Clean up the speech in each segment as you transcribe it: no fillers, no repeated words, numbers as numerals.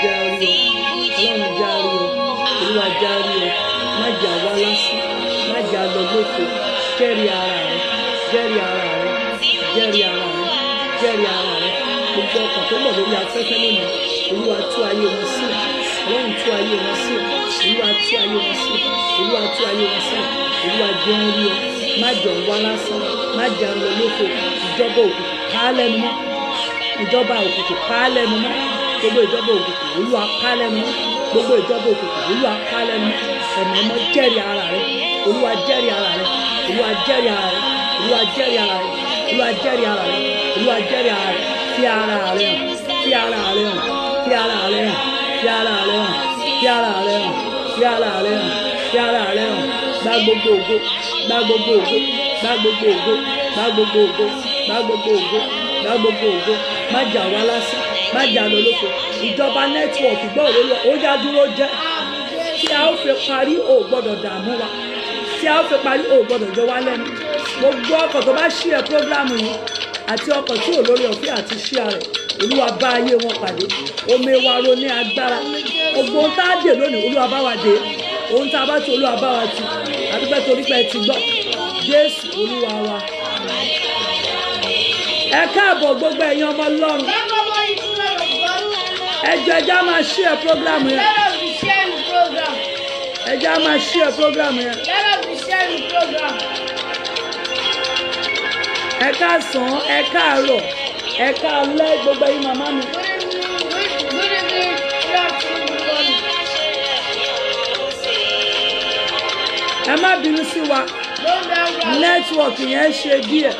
járí o ọlọ́run járí o olúwa járí o má jà wá lásán má jà lọ lóko jẹ́rìí ara rẹ jẹ́rìí ara rẹ jẹ́rìí ara rẹ jẹ́rìí ara rẹ gbogbo ọkàn tó mọ̀ lórí afẹ́fẹ́ lónìí olúwa tú ayé wọn sílẹ̀ ọlọ́run tú ayé wọn sílẹ̀ olúwa tú ayé wọn sílẹ̀ olúwa tú ayé wọn sílẹ̀ olúwa jẹ́ rí o má jọ wá lásán má jà lọ lóko ìjọba òkùnkùn ká lẹ́nu mọ́ ìjọba òkùnkùn ká lẹ́nu mọ́ gbogbo ìjọba òkùnkùn olúwa ká lẹ́nu mọ́ gbogbo ìjọba òkùnkùn olúwa ká lẹ́nu mọ́ ẹ̀mí mọ́ jẹ́rìí ara rẹ olúwa jẹ́rìí ara rẹ olúwa jẹ́rìí ara rẹ olúwa jẹ́rìí ara rẹ olúwa jẹ́rìí ara rẹ olúwa jẹ́rìí ara rẹ fi ara rẹ hàn fi ara rẹ hàn fi ara rẹ hàn fi ara rẹ hàn fi ara rẹ hàn fi ara rẹ hàn fi ara rẹ hàn gba gbogbo ògo gba gbogbo ògo gba gbogbo ògo gba gbogbo ògo gba gbogbo ògo gba gbogbo ògo má jà wá lásán má jà lọ lóko ìjọba nẹ́tíwọ̀kì gbọ́ òróró ó já dúró jẹ́ tí a ó fi parí ò gbọ́dọ̀ dààmú wa tí a ó fi parí ò gbọ́dọ̀ jọ wá lẹ́nu gbogbo ọkọ̀ tó bá ṣí ẹ prógrámù yìí àti ọkọ̀ tí ò lórí ọ̀fẹ́ àti ṣí ààrẹ olúwa bá ayé wọn pàdé omi wa ro ní agbára gbogbo ohun tá a dè lónìí olúwa bá wa dé ohun tá a bá ti olúwa bá wa ti àdúpẹ́ torí pé ẹ ti gbọ́ jésù olúwa wa. Ẹ káàbọ̀ gbogbo ẹ̀yin ọmọ ọlọ́run ẹjọ́ ẹjá máa ṣí ẹ prógrámù yẹn ẹjá máa ṣí ẹ prógrámù yẹn ẹ káàsán ẹ káàárọ̀ ẹ káalẹ́ gbogbo ẹ̀yin màmá mi. Ẹ má bínú sí wa nẹ́tíwọ̀kì yẹn ṣe díẹ̀.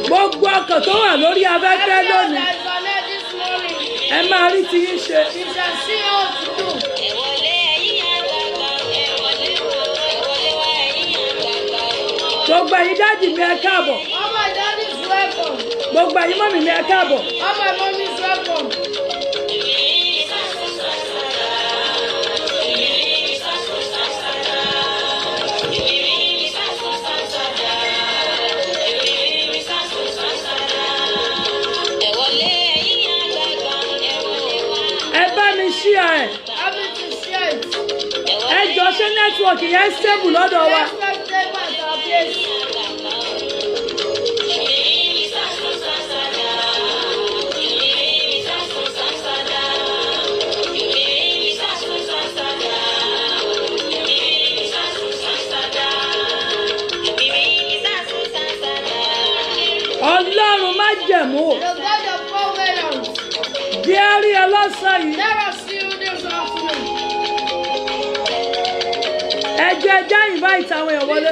Gbogbo ọkọ̀ tó wà lórí afẹ́fẹ́ lónìí ẹ máa rí ti yín ṣe. Gbogbo ẹ̀yin dáàdì mi ẹ káàbọ̀. Gbogbo ẹ̀yin mọ́mì mi ẹ káàbọ̀. Ẹ jọ ṣe nẹ́tíwọ̀kì yẹn stable lọ́dọ̀ wa. Ọlọ́run má jẹ̀mú. Díẹ̀rí ẹ lọ́sàn yìí. Ẹjọ́ ẹjá invite àwọn èèyàn wọlé.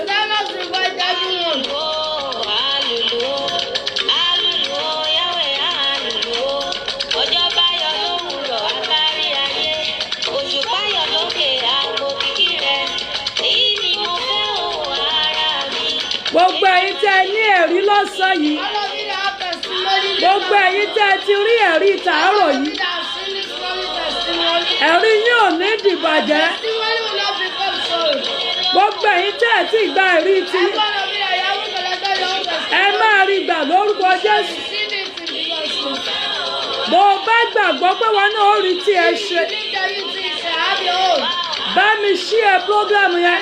Gbogbo ẹ̀yin tẹ́ ẹ ní ẹ̀rí lọ́sàn yìí. Gbogbo ẹ̀yin tẹ́ ẹ ti rí ẹ̀rí tàárọ̀ yìí. Ẹ̀rí yóò ní dìbàjẹ́. Gbogbo ẹ̀yin tẹ́ ẹ ti gba ẹ̀rí tí ẹ máa rí gbà lórúkọ Jésù. Bó o bá gbàgbọ́ pé wọn náà ó rí tí ẹ ṣe, bá mi ṣí ẹ prógrámù yẹn.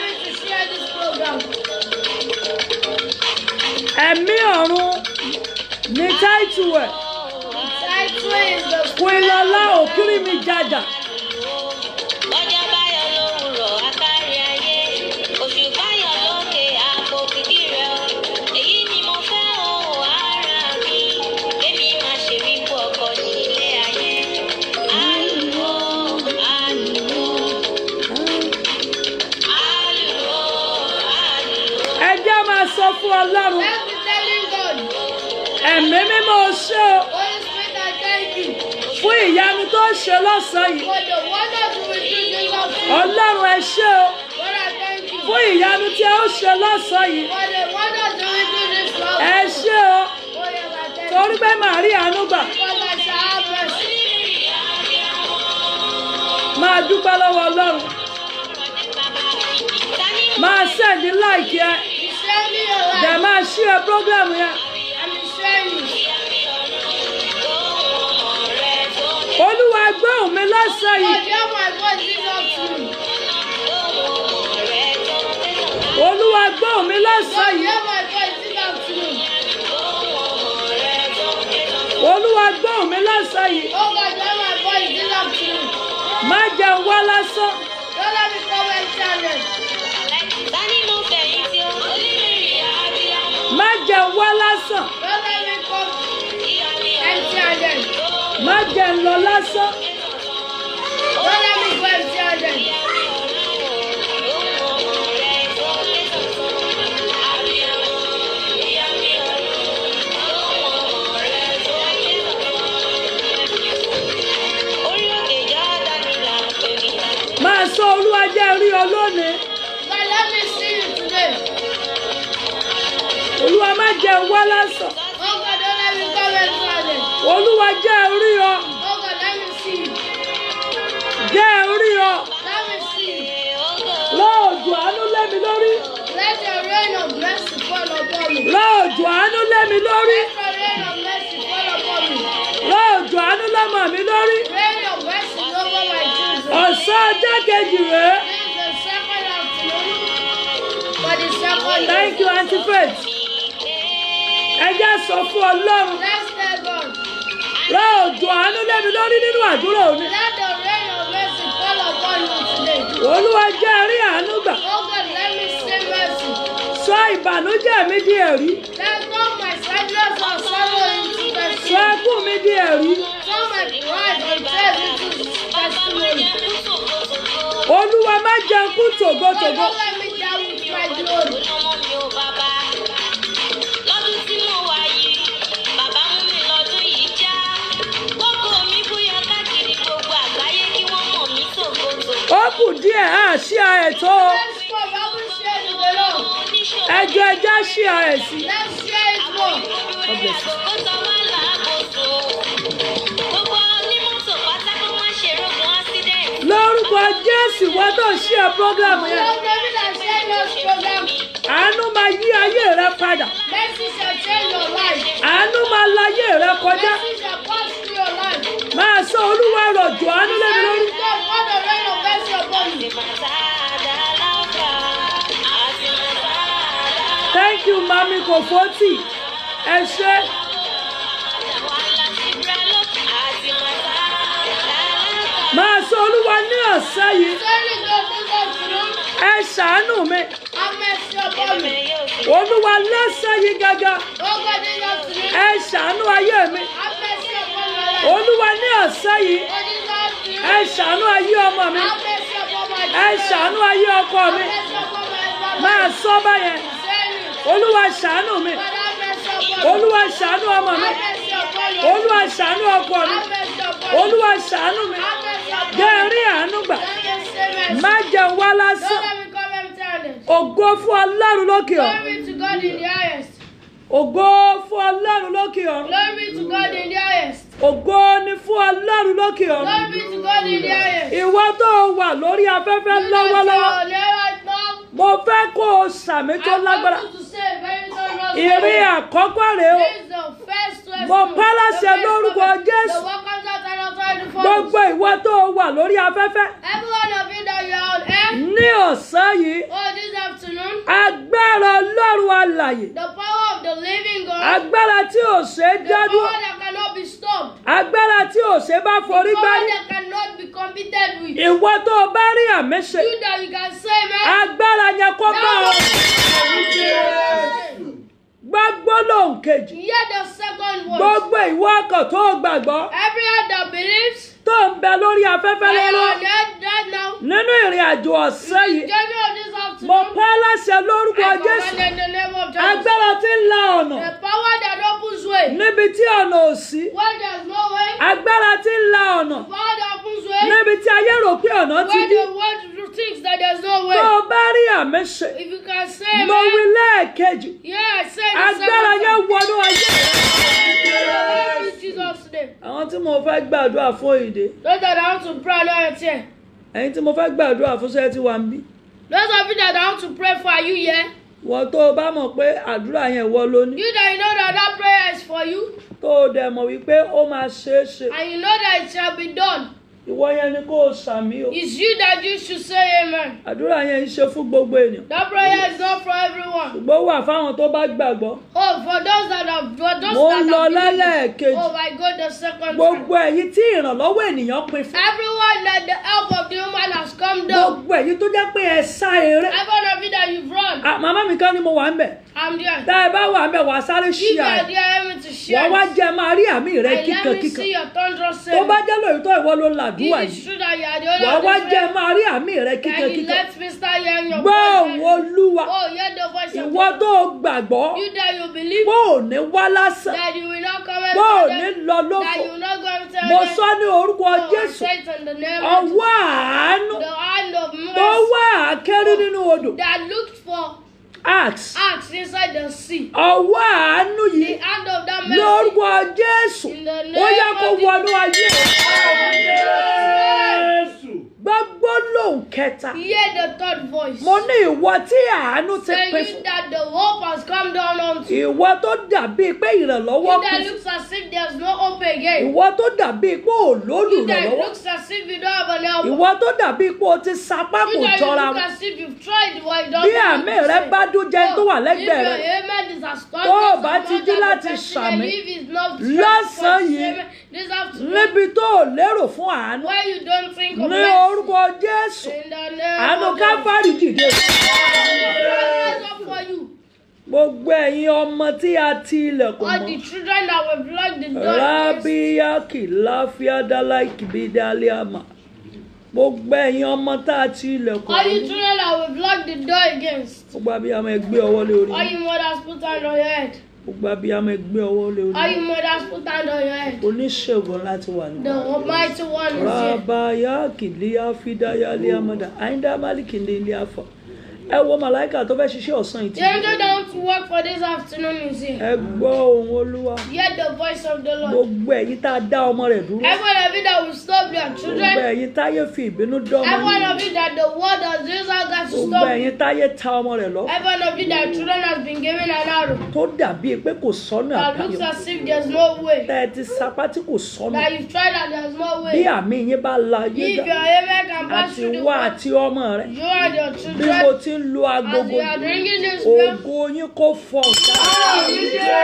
Ẹ̀mí ọ̀run ní táìtù ẹ̀. Kùnìlọ́lá òkìrìmì jàjà. Sọ fún Ọlọ́run ẹ̀mí mímọ́ ṣe o fún ìyanu tó ṣe lọ́sàn-án yìí. Ọlọ́run ẹ ṣé o fún ìyanu tí ẹ ó ṣe lọ́sàn-án yìí. Ẹ ṣé o torí pé màá rí àánú gbà. Máa dúpẹ́ lọ́wọ́ Ọlọ́run. Máa sẹ́ẹ̀dì láìkí ẹ. Dẹ̀ máa ṣí share program yẹn. Olúwa gbóhùn mi lọ́sàn yìí. Olúwa gbóhùn mi lọ́sàn yìí. Olúwa gbóhùn mi lọ́sàn yìí. Má jẹ́ wá lásán. Má jẹ́ wá lásán. Má jẹ́ lọ lásán. Máa sọ Olúwa jẹ́ rí ọ lónìí. Olúwa má jẹ́ wá lásán. Olúwa jẹ́ rí ọ. Jẹ́ rí ọ. Lọ́ọ̀jù àánú lé mi lórí. Lọ́ọ̀jù àánú lé mi lórí. Lọ́ọ̀jù àánú lọ́mọ mi lórí. Ọ̀sán ọjọ́ kejì rèé. Thank you, Auntie Faith. Ẹ jẹ́ sọ fún Ọlọ́run. Lọ́ọ̀jù àánú lé mi lórí nínú àdúrà òní. Olúwa jẹ́ rí àánú gbà. Sọ ìbànújẹ́ mi di ẹ̀rí. Sọ ẹkún mi di ẹ̀rí. Olúwa má jẹ́ kú tògótògó. Ó kù díẹ̀ á ṣí ààrẹ tó. Ẹjọ́ ẹja ṣí ààrẹ sí. Lórúkọ Jésù wọ́n tó ṣí ẹ program yẹn. Àánú máa yí ayé rẹ padà. Àánú máa la ayé rẹ kọjá. Máa sọ Olúwa rọ̀jò àánú lé mi lórí. Thank you, Mami Kofoti. Ẹ ṣé. Máa sọ Olúwa ní ọ̀sán yìí. Ẹ ṣàánú mi. Olúwa lọ́sàn yìí gàgà. Ẹ ṣàánú ayé mi. Olúwa ní ọ̀sán yìí. Ẹ ṣàánú ayé ọmọ mi. Ẹ ṣàánú ayé ọkọ mi. Máa sọ báyẹn. Olúwa ṣàánú mi. Olúwa ṣàánú ọmọ mi. Olúwa ṣàánú ọkọ mi. Olúwa ṣàánú mi. Jẹ́ rí àánú gbà. Má jẹ́ wá lásán. Ògo fún Ọlọ́run lókè ọ̀run. Glory to God in the highest. Ògo fún Ọlọ́run lókè ọ̀run. Glory to God in the highest. Ògo ni fún Ọlọ́run lókè ọ̀run. Glory to God in the highest. Ìwọ tó wà lórí afẹ́fẹ́ lọ́wọ́lọ́wọ́. Mo fẹ́ kó o sàmì tó lágbára. Ìrìn àkọ́kọ́ rèé o. Mo pa láṣẹ lórúkọ Jésù. Gbogbo ìwọ tó wà lórí afẹ́fẹ́. Ní ọ̀sán yìí. Agbára Ọlọ́run alààyè. The power of the living God. Agbára tí ò ṣe é dádúró. The power that cannot be stopped. Agbára tí ò ṣe bá forí The gbá power ní. that cannot be competed with. Ìwọ tó o bá rí àmì ṣe. You that you can say, man. Agbára yẹn kó bá ọ. Gbogbo lóhùn kejì. Hear the second word. Gbogbo ìwọ ọkàn tó o gbàgbọ́. Every heart that believes. Tó ń bẹ lórí afẹ́fẹ́ lọ́wọ́. Nínú ìrìn àjò ọ̀sẹ̀ yìí. Mo pa á láṣẹ lórúkọ Jésù. Agbára tí ń la ọ̀nà. The power that opens way. Níbi tí ọ̀nà ò sí. Where there's no way. Agbára tí ń la ọ̀nà. Power that opens way. Níbi tí ayé rò pé ọ̀nà ti Where dí. the world thinks that there's no way. Tó o bá rí àmì ṣe. If you can say, Mo wí lẹ́ẹ̀kejì. Yeah, I say the Agbára second yẹn wọnú ayé. in Jesus' name. Àwọn tí mo fẹ́ gbàdúrà fún ìdè. Those that I want to pray, Lord, here. Ẹ̀yin tí mo fẹ́ gbàdúrà fún ṣẹ́ tí wà ń bí. Those of you that I want to pray for, are you here? wọ́n tó o bá mọ̀ pé àdúrà yẹn wọ́ ló ní. You that you know that that prayer is for you, tó o dẹ̀ mọ̀ wípé ó máa ṣeé ṣe. and you know that it shall be done. ìwọ yẹn ni kó o sàmí o. It's you that you should say amen. àdúrà yẹn ń ṣe fún gbogbo ènìyàn. That prayer is not for everyone. ṣùgbọ́n ó wà fáwọn tó bá gbàgbọ́. Oh, for those that have, for those mo that ń lọ have believed. lẹ́lẹ́ẹ̀kejì. Oh my God, the second time. gbogbo ẹ̀yin tí ìrànlọ́wọ́ ènìyàn pín fún. Everyone that the help of the woman has come down. gbogbo ẹ̀yin tó jẹ́ pé ẹ sá eré. Everyone of you that you've run. màmá mi kan ni mo wà ń bẹ̀. I'm there. tá ẹ bá wà ń bẹ̀ wà á sáré If ṣí you are àrẹ. there, help me to share. wọ́n wá jẹ́ máa rí àmì rẹ And let me kíkankíkan. see your thunderous tó bá saying. jẹ́ lóòótọ́ ìwọ ló làdúrà It is yìí. true that you are the owner wọ́n of wá this jẹ́ prayer. máa rí àmì rẹ And you kíkankíkan. let me start hearing your gbọ́ òun voice. olúwa. Oh, hear the voice of ìwọ God. tó gbàgbọ́. You that you believe bó ò ní wá lásán. that you will not come bó ò and ní them, lọ that lófò. you will not go and tell mo them. sọ ní orúkọ Oh, I Jésù. say it in the name of Jesus. ọwọ́ àánú The hand of tó mercy wá àkẹ́rí nínú odò. that looked for Acts. acts inside the sea. ọwọ́ àánú The yìí hand of that mercy. lórúkọ Jésù. In the ó name yá kó of wọnú ayé. Jesus. gbogbo lòun kẹta. Hear the third voice. mo ní ìwọ tí àánú ti Say pín you fún. that the hope has come down onto. ìwọ tó dàbí pé ìrànlọ́wọ́ You that kù. looks as if there's no hope again. ìwọ tó dàbí pé ò You that lólùrànlọ́wọ́. looks as if you don't have an help. ìwọ tó dàbí pé o ti sapá You kò that jọra look wọn. as if you've tried what you don't bí know what àmì to rẹ say. bá dún jẹ́ tó wà lẹ́gbẹ̀ẹ́ If rẹ. your amen is as strong Tó o as bá the ti mouth jí of the láti person, ṣàmì. if it's not Lọ́sàn-án strong, yìí, this afternoon, níbi tó ò lérò fún àánú. where you don't think of ní mercy, orúkọ Jésù. in the name àánú of Jesus, Káfárì dìde. rise up for you. gbogbo ẹ̀yin ọmọ tí a ti ilẹ̀kùn All the mọ́. children that were blocked the door. rábíyá kìláfíàdálá ìkìbídálíàmà. gbogbo ẹ̀yin ọmọ tá a ti ilẹ̀kùn All you mọ́. children that were blocked the door against. gbogbo abiyamọ ẹ gbé ọwọ́ lé orí. All you mothers put hand on your head. gbogbo abiyamọ ẹ gbé ọwọ́ lé All orí. you mothers put hand on your head. oníṣègùn láti wà ní. The Almighty One is here. rábáyá kìlíàfídáyálíàmọ́dà àyíndàmálì kìlíàfà. ẹ wo màláìkà tó fẹ́ ṣiṣẹ́ ọ̀sán yìí ti The angel that wants to work for this afternoon is here. ẹ gbọ́ ohùn Olúwa. Hear the voice of the Lord. gbogbo ẹ̀yin tá a dá ọmọ rẹ̀ dúró. Everyone of you that will stop their gbogbo children. ẹ̀yin táyé fi ìbínú dán ọmọ Everyone yìí. of you that the world has used out that to gbogbo stop. ẹ̀yin táyé ta ọmọ rẹ̀ lọ. Everyone of you that children has been given an arrow. tó dàbí pé kò sọ́nà That looks àbáyọ. as if there's no way. tẹ́ ẹ ti sapá tí kò sọ́nà. That you've tried and there's no bí way. àmì yín bá la yé If your dá. amen can pass àti through the wá world, àti ọmọ rẹ̀. you and your bí mo children, ti ń lo as agogo you are ringing this bell, ògo yín kò fọ ọ̀gá.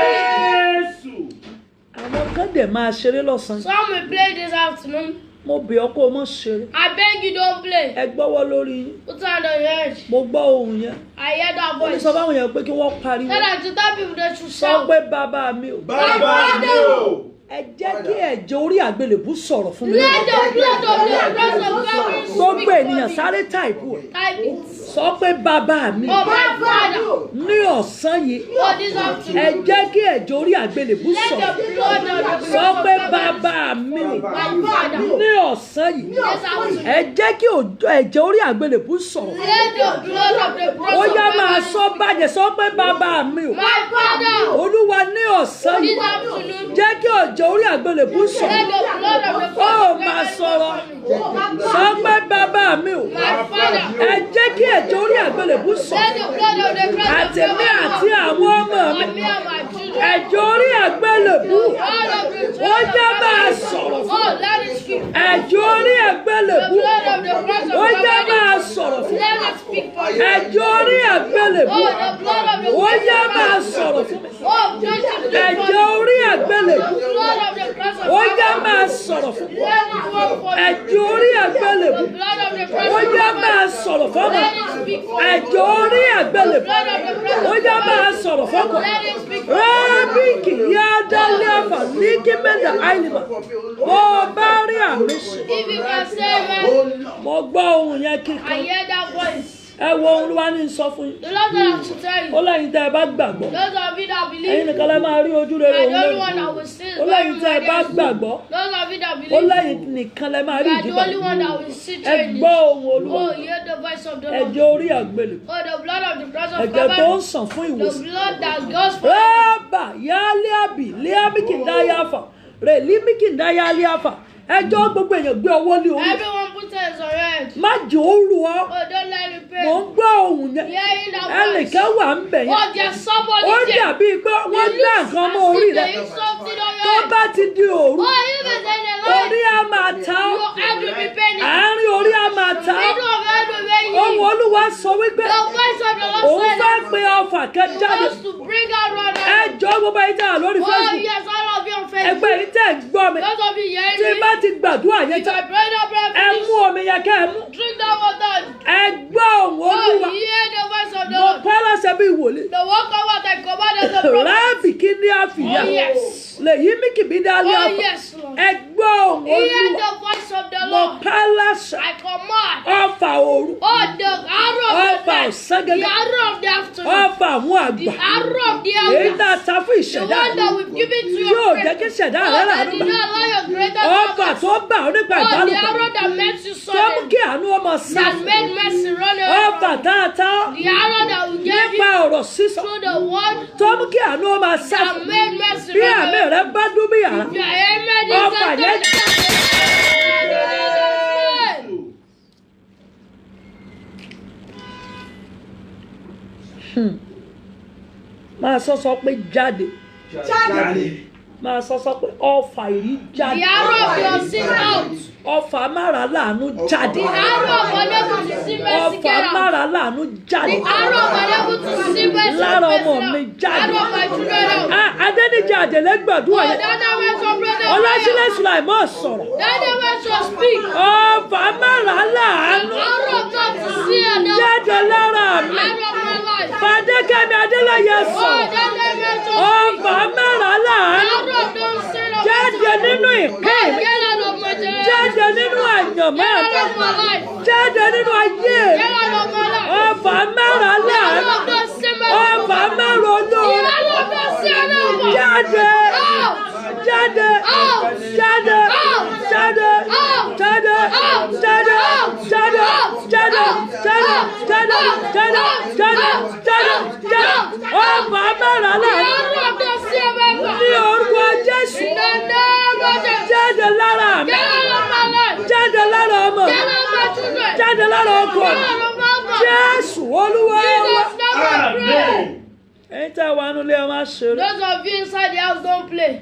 àwọn kan dẹ̀ máa ṣeré lọ́sàn-án. some will play this afternoon. mo bẹ̀ ọ́ kó o mọ̀ ṣeré. I beg you don't play. ẹ gbọ́wọ́ lórí yín. Put hand on your head. mo gbọ́ ohùn yẹn. I hear that ó ní voice. sọ fáwọn èèyàn pé kí wọ́n pariwo. Tell them to tell people they should sọ shout. pé bàbá mi ò. Bàbá mi o. ẹ jẹ́ kí ẹ̀jẹ̀ orí àgbélébú sọ̀rọ̀ fún mi. Let the blood of the cross of Calvary gbogbo speak ènìyàn for me. sáré táìpù ẹ̀. Type it. sọ pé bàbá mi Oh my Father. ní ọ̀sán yìí Oh this ẹ afternoon. jẹ́ kí ẹ̀jẹ̀ orí àgbélébú Let sọ̀rọ̀. the blood of the cross sọ of pé Calvary bàbá mi my Father. ní ọ̀sán yìí This afternoon. ẹ jẹ́ kí ẹ̀jẹ̀ orí àgbélébú sọ̀rọ̀. Let the blood of the cross ó of yá máa Calvary sọ bàjẹ́ sọ pé bàbá mi ò. my Father. olúwa ní ọ̀sán This yìí afternoon. jẹ́ kí ẹ̀jẹ̀ orí àgbélébú Let sọ̀rọ̀. the blood of the ó cross of máa Calvary sọ̀rọ̀. speak for me. sọ pé bàbá mi ò. My Father. ẹ jẹ́ kí ẹ̀jẹ̀ orí àgbélébú Let sọ̀rọ̀. the blood of the cross of àtẹ̀mí Calvary àti àwọn ọmọ mi. on me and my children. ẹ̀jẹ̀ orí àgbélébú Blood of the ó cross jẹ́ of máa Calvary. sọ̀rọ̀ fún Oh, let it speak. ẹ̀jẹ̀ orí The àgbélébú blood of the cross of ó jẹ́ máa Calvary. sọ̀rọ̀ fún Let it speak for me. ẹ̀jẹ̀ orí àgbélébú Oh, the blood of the ó cross jẹ́ of máa Calvary. sọ̀rọ̀ fún Oh, just to speak for ẹ̀jẹ̀ me. orí àgbélébú The blood of the cross of ó jẹ́ Calvary. máa sọ̀rọ̀ fún Let it work for me. ẹ̀jẹ̀ orí àgbélébú The blood of the cross ó of jẹ́ máa Calvary. sọ̀rọ̀ fún Let it speak for me. ẹ̀jẹ̀ orí àgbélébú Blood of the cross ó of jẹ́ máa Calvary. sọ̀rọ̀ fún Let it speak for me. rábìkì yá dálé àfà ní kí mẹ́ta àìlèmọ̀ ó bá rí àmì sí. If you can say amen, mo gbọ́ ohun yẹn I kíkan hear that voice. ẹ wo ohun Olúwa ní sọ fún yín The Lord said I should tell ó you. lẹ́yìn tẹ́ ẹ bá gbàgbọ́ Those of you that ẹ̀yin believe, nìkan lẹ́ máa rí ojú rere you òun are the only one lónìí that will see ó lẹ́yìn tẹ́ ẹ bá Those gbàgbọ́ of you that ó believe, lẹ́yìn nìkan lẹ́ máa rí you are the ìdíbà only one that will see ẹ changes. gbọ́ ohun Olúwa Oh, hear the voice of the Lord. ẹ̀jẹ̀ orí àgbélé Oh, the blood of the cross of ẹ̀jẹ̀ tó ń Calvary. sàn fún The ìwòsàn blood that goes for rábà yá líàbì líàmìkì dáyàfà rẹ̀ límìkì dáyà líàfà ẹjọ́ gbogbo èèyàn gbé ọwọ́ lé orí everyone put hands on your head. má jẹ́ ó rù ọ́ Oh, don't let it pain. mò ń gbọ́ ohùn yẹn Hearing that voice. ẹnìkan wà ń bẹ̀ yẹn Oh, there's somebody ó there. dàbí pé wọ́n It gbá looks nǹkan as mọ́ orí if rẹ̀ there is something on your tó head. bá ti di òru Oh, even in the orí night, á máa ta ọ́ your head will be paining. àárín orí á máa ta ọ́ Middle of head will be ohùn paining. olúwa sọ wípé The voice of the Lord òun said fẹ́ that pe ọfà kan He jáde wants to bring out one ẹ out. jọ gbogbo ẹ̀yin tẹ́ wà lórí Oh, Facebook yes, all of you on ẹgbẹ́ Facebook. yìí tẹ́ ń gbọ́ mi Those of you tí hearing bá me, ti gbàdúrà yẹn if tán I pray that prayer ẹ finish, mú omi yẹn kẹ́ ẹ mú drink that water. ẹ gbọ́ ohùn Oh, olúwa hear the voice of the mo Lord. pẹ́ lọ́sẹ̀ bí wòlíì The work of what I commanded the prophet. rábì kí ní àfìyà Oh, yes. lèyí mí kìbí dálé Oh, ọkọ̀ yes, Lord. ẹ gbọ́ ohùn Hear olúwa the voice of the mo Lord. pẹ́ lọ́sẹ̀ I command. ọfà òru Oh, the arrow of the ọfà night. ọ̀sán The gẹ́gẹ́ arrow of the afternoon. ọfà àwọn The àgbà arrow of the èyí tá a elders. ta fún The ìṣẹ̀dá one that we've given to yóò your jẹ́ kí friend. ìṣẹ̀dá Oh, rẹ̀ that lànà did gbà not allow your greater ọfà purpose. tó bà ọ́ nípa Oh, the ìbálòpọ̀ arrow that makes you tó mú sudden. kí àánú ọmọ sá That made mercy run ọfà away. tá a ta The arrow that will give nípa you ọ̀rọ̀ sísọ through the word. tó mú kí àánú ọmọ sá That made mercy bí run àmì away. rẹ bá dún bí yàrá Your amen ọfà yẹn is máa sọ pé jáde Jáde. máa sọ pé ọfà ìrí jáde the arrow of your sin out. ọfà mára láàánú jáde The arrow of unable to see mercy ọfà get out. mára láàánú jáde The arrow of unable to see mercy lára get ọmọ out. mi jáde Arrow of my children out. adẹ́nìjà àdèlẹ́gbàdúrà Oh, yẹn that went to brother. ọlásílẹ̀ sùláìmọ́ sọ̀rọ̀ That went to speak. ọfà mára láàánú Arrow of not to see and now. jáde lára mi Arrow of my life. fàdékẹ́mi adélẹ́yẹ Oh, sọ̀rọ̀ that went to speak. ọfà mára láàánú Arrow of don't sin of jáde nínú ìpín mi Get out of my generation. jáde nínú àyànmọ́ Get mi out of my life. jáde nínú ayé mi Get out of my life. ọfà mára Arrow láàánú of don't sin mercy. ọfà mára olóore Arrow of don't sin another. jáde Out. jáde Out. jáde Out. jáde Out. jáde Out. jáde Out. jáde Out. jáde Out. jáde Out. jáde Out. jáde Out. jáde Out. jáde Out. jáde Out. ọfà mára The láàánú arrow of don't sin another. ní orúkọ Jésù In the name of Jesus. jáde lára mi Get out of my life. jáde lára ọmọ mi Get out of my children. jáde lára ọkọ Get mi out of my life. Jésù Olúwa wa. Jesus, never pray. Amen. ẹ̀yin tẹ́ wà nílé ẹ má ṣeré Those of you inside the house don't play.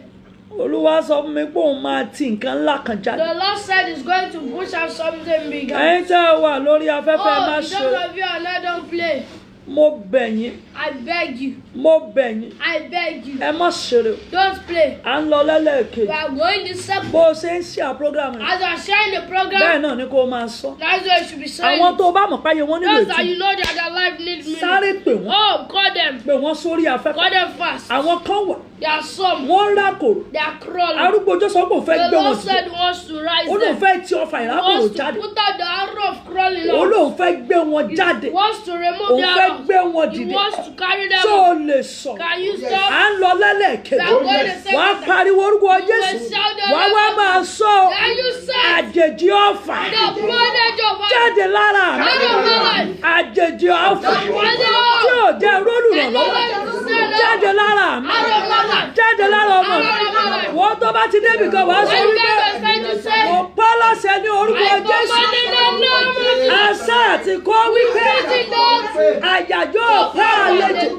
Olúwa sọ fún mi pé òun máa ti nǹkan ńlá kan jáde The Lord said He's going to push out something bigger. ẹ̀yin tẹ́ wà lórí afẹ́fẹ́ ẹ má Oh, ṣeré those of you are not don't play. mo bẹ̀ yín I beg you. mo bẹ̀ yín I beg you. ẹ má ṣeré o. Don't play. à ń lọ We lẹ́lẹ́kejì are going to separate. bó o ṣe ń ṣe àpọ́gàmù As I share the bẹ́ẹ̀ program, náà ni kó o máa sọ that's why you should be àwọn silent. tó o bá mọ̀ páyé wọn nílò Those that ètò you know that their life needs me. sáré pè wọ́n Oh, call them. pè wọ́n sórí afẹ́fẹ́ Call them fast. àwọn kan wà There are some. wọ́n ń rákòrò They are crawling. arúgbó ọjọ́ sọ pé òun fẹ́ The gbé wọn Lord jù said He wants to rise ó lóun them. fẹ́ ti ọfà He ìrákòrò wants to jáde put out the arrow of crawling ó out. lóun fẹ́ gbé wọn jáde He wants to remove òun the fẹ́ arrow. gbé wọn He dìde wants to carry them tó o up. lè sọ Can you stop? à ń lọ lẹ́lẹ́kejì We are going to say wàá something. pariwo orúkọ You will Jésù shout the wàá wá name of máa Jesus. sọ Can you say àjèjì ọfà the bondage of our jáde lára mi out of my life? àjèjì ọfà The bondage tí of ò jẹ́ rólù I ràn know lọ́wọ́ what to say now. jáde lára mi Out of my life. jáde lára ọmọ mi Out of my life. wọ́n tó bá ti débi kan wàá sọ When you wípé guys are trying to say, mo pa láṣẹ ní orúkọ I Jésù command in the name of Jesus. àṣà àti kọ́ wípé Pretty dogs. àyájọ́ ọ̀pá àlejò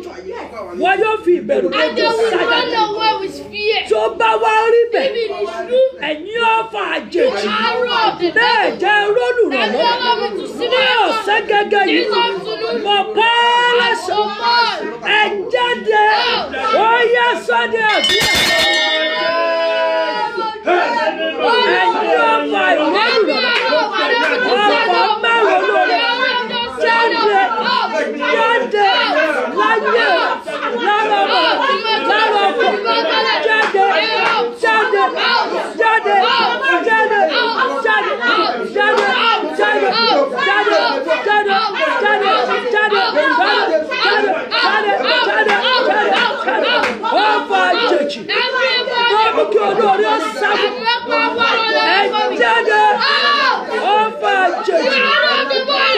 wọn yóò fi ìbẹ̀rù And they lójú will sájà run away with fear. tó bá wá rí If bẹ̀ it is true, ẹ̀yin ọ̀fà àjèjì arrow of the bẹ́ẹ̀ devil. jẹ́ rólù ràn That's lọ́wọ́ all of it to see ní the ọ̀sẹ̀ gẹ́gẹ́ yìí This afternoon, mo pa á I láṣẹ command. ẹ jáde ó yẹ sọ́dẹ̀ àdúrà ẹ̀yin ọ̀fà ìrọ́lù ràn ọ̀pọ̀ mẹ́rin olóore jáde jáde láyé lára ọmọ lára ọkọ jáde jáde jáde jáde jáde jáde jáde jáde jáde jáde jáde ọ̀fà àjèjì lọ́mú kí olóore ọ̀sàbò ẹ jáde ọ̀fà àjèjì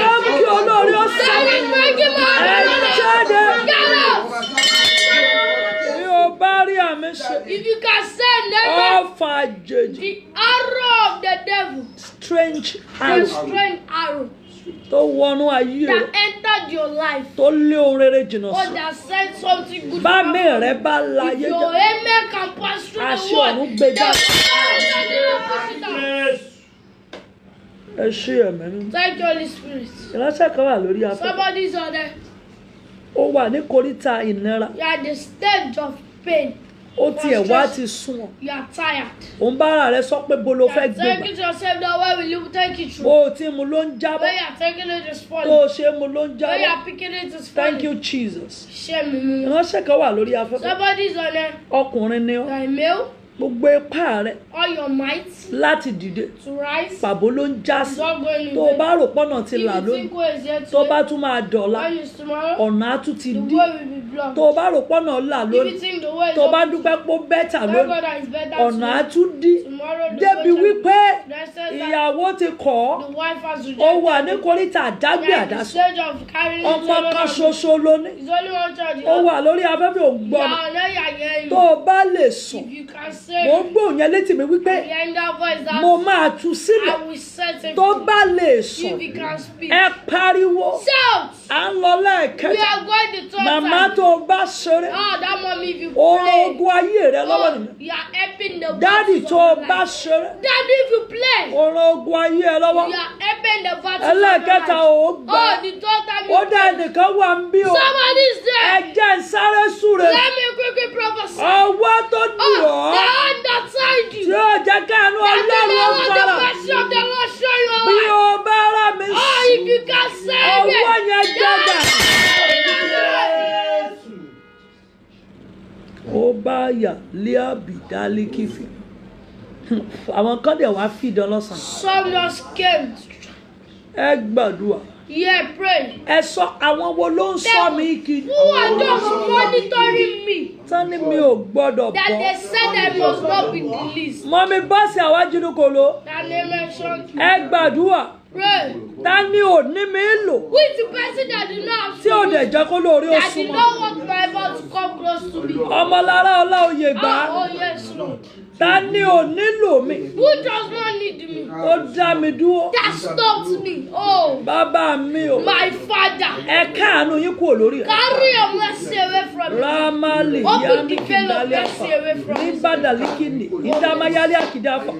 lọ́mú kí olóore ọ̀sàbò ẹ jáde bí o bá rí àmì ṣe If you can say never, ọ̀fà àjèjì the arrow of the devil, strange the arrow strange arrow, tó wọnú ayé rẹ that entered your life tó lé ohun rere jìnnà or sí that said something good bá to mi happen. rẹ bá láyé If your jà amen can pass through àṣẹ the word, ọ̀run gbé jáde. then ẹ ṣé ẹ̀mí mímọ́. thank you, Holy Spirit. ìránṣẹ́ kan wà lórí afẹ́fẹ́ Somebody's on there. ó wà ní koríta ìnira You are the stage of pain. ó tiẹ̀ wá ti sún ọ You are tired. òun bá ara rẹ sọ pé bó ló You fẹ́ are gbé gbà taking to yourself now. Where will you take it bó through? o ti mu ló ń jábọ́ Where you are taking it is tó falling. o ṣe mu ló ń Where you jábọ́ are picking it is thank you falling. Jesus. Shame me. ìránṣẹ́ kan wà lórí afẹ́fẹ́ Somebody's on there. ọkùnrin ni You ọ́ are a male. gbogbo ipá rẹ All your might láti dìde to rise pàbó ló ń já is sí not going tó o in bá vain. rò pọ́nà ti If là you lónìí think where is yet tó today, bá tún máa dọ̀la when is tomorrow, ọ̀nà á tún ti the dí way will be blocked. tó o bá rò pọ́nà là If lónìí you think the way is tó o bá open, dúpẹ́ pé ó bẹ́tà thank lónìí God that is better ọ̀nà á today. tún dí Tomorrow the débi way wípé that says that ìyàwó ti kọ̀ ọ́ the wife has ó wà ní rejected. koríta àdágbé You are at the àdásọ stage of carrying it ọmọ alone. kan ṣoṣo lóní It's only one child. ó wà lórí afẹ́fẹ́ You ògbọ́n are there, you are hearing tó me. o bá lè sùn If you can mo say, ń gbóhùn yẹn létí mi wípé hearing that voice, that mo máa tú sílẹ̀ I will set him tó free. bá lè sùn If you can speak, ẹ pariwo shout. à ń lọ We lẹ́ẹ̀kẹta are going to talk. màmá tó o bá ṣeré Oh, that mommy, if you ọ̀rọ̀ play, ogun ayé rẹ lọ́wọ́ oh, nìyẹn you are helping the dáàdì battles tó o of your bá life. ṣeré Daddy, if you play, ọ̀rọ̀ ogun ayé ẹ lọ́wọ́ you are helping the battles of your ẹlẹ́ẹ̀kẹta life. ò gbà Oh, the third time ó you dá play, ẹnìkan wà ń bí o somebody's there. ẹjẹ́ ń sáré súre Let me quickly prophesy. ọwọ́ tó dùn Oh, the ọ́ hand that tied tí you. ó jẹ́ káàánú That the ọlọ́run ó Lord, fara the mercy of the Lord show you bí life. o bá rà mí Oh, sùn if you can say ọwọ́ it. yẹn jẹ́jà ó bá yà lé àbìdálé kìfì àwọn kan dẹ̀ wá fìdán lọ́sàn-án Some just came. ẹ gbàdúrà Yeah, pray. ẹ sọ àwọn wo ló ń sọ mí kiri Who are just monitoring me? tán ni mi ò gbọ́dọ̀ That bọ́ they said I must not be the least. mọ́mí bọ́ọ̀sì àwájú kò ló That they mentioned. ẹ gbàdúrà Pray. ta ni ò ní mi lò Who is the person that did not have tí ò dẹ̀ jẹ́ kó lórí that oṣù did mọ́ not want my Bible to come close to me? ọmọlára ọlá oyè gbà á Oh, yes, Lord. ta ni ò nílò mi Who does not need me? ó dá mi dúró That stopped me. Oh, bàbá mi ò my Father. ẹ káàánú yín kúrò lórí ẹ Carry your mercy away from me. ramali Open yami the veil of kìdálẹ mercy afa away from me. nígbàdàlíkìnì ìdámayálé àkìdáfà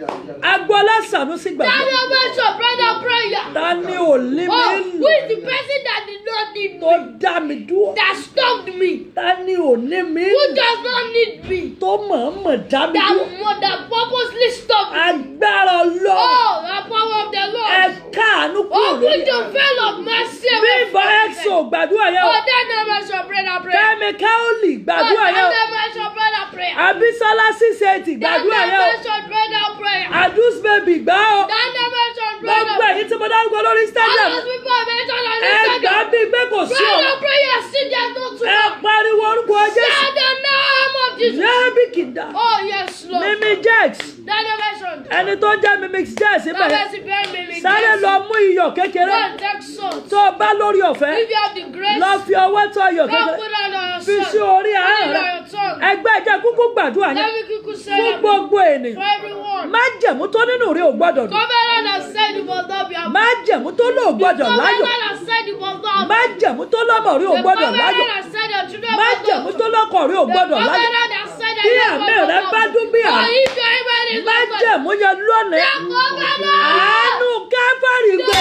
agbọ́lá sànúsì That gbàgbọ́ your mention, brother prayer. ta ni ò ní mi Oh, who lò is the person that did not need tó me? dá mi dúró That stopped me? ta ni ò ní mi Who lò does not need me? tó mọ̀ọ́mọ̀ dá mi dúró That purposely stopped me? agbára ọlọ́run Oh, the power of the ẹ Lord. káàánú kúrò Open lórí the ẹ veil of mercy bí away ìbọn from exo me. gbàdúrà yẹn o Oh, that no mention, brother prayer. kẹ́mi káólì Oh, gbàdúrà yẹn o that no mention, brother prayer. abisola sísèètì That gbàdúrà no yẹn o mention, brother prayer. adus baby gbà o That no mention, brother gbogbo èyí tí mo dárúkọ lórí All instagram those people mentioned on ẹ gbà Instagram. bí pé kò sí o Brother prayer, see there's no ẹ tomorrow. pariwo orúkọ jésù In the name of Jesus. yẹ́bí kìdá Oh, yes, Lord. mímí jex That no mention. ẹni tó jẹ́ mímí jex That ibẹ̀ mercy bear me, me. sáré lọ mú iyọ̀ kékeré Go take salt. tó o bá lórí ọ̀fẹ́ If you have the grace, lọ fi ọwọ́ tọ́ iyọ̀ go kékeré put it on your fi sí son. orí Put àárẹ̀ it rẹ on your tongue. ẹgbẹ́ ìjẹ́ kúkú gbàdúrà yẹn Let me quickly say fún that gbogbo ènìyàn for everyone. májẹ̀mú tó nínú rí ò gbọ́dọ̀ dùn Covenant has said you must not be happy. májẹ̀mú tó lò gbọ́dọ̀ láyọ̀ Covenant has said you must not happy. májẹ̀mú tó lọ́mọ rí ò The gbọ́dọ̀ láyọ̀ covenant has said your children must májẹ̀mú not tó lọ́kọ̀ rí ò The gbọ́dọ̀ láyọ̀ covenant has said that bí you àmì must rẹ not bá dún bí Oh, àmì if your amen is not good, májẹ̀mú yẹn lónìí the covenant. àánú káfárì gbọ́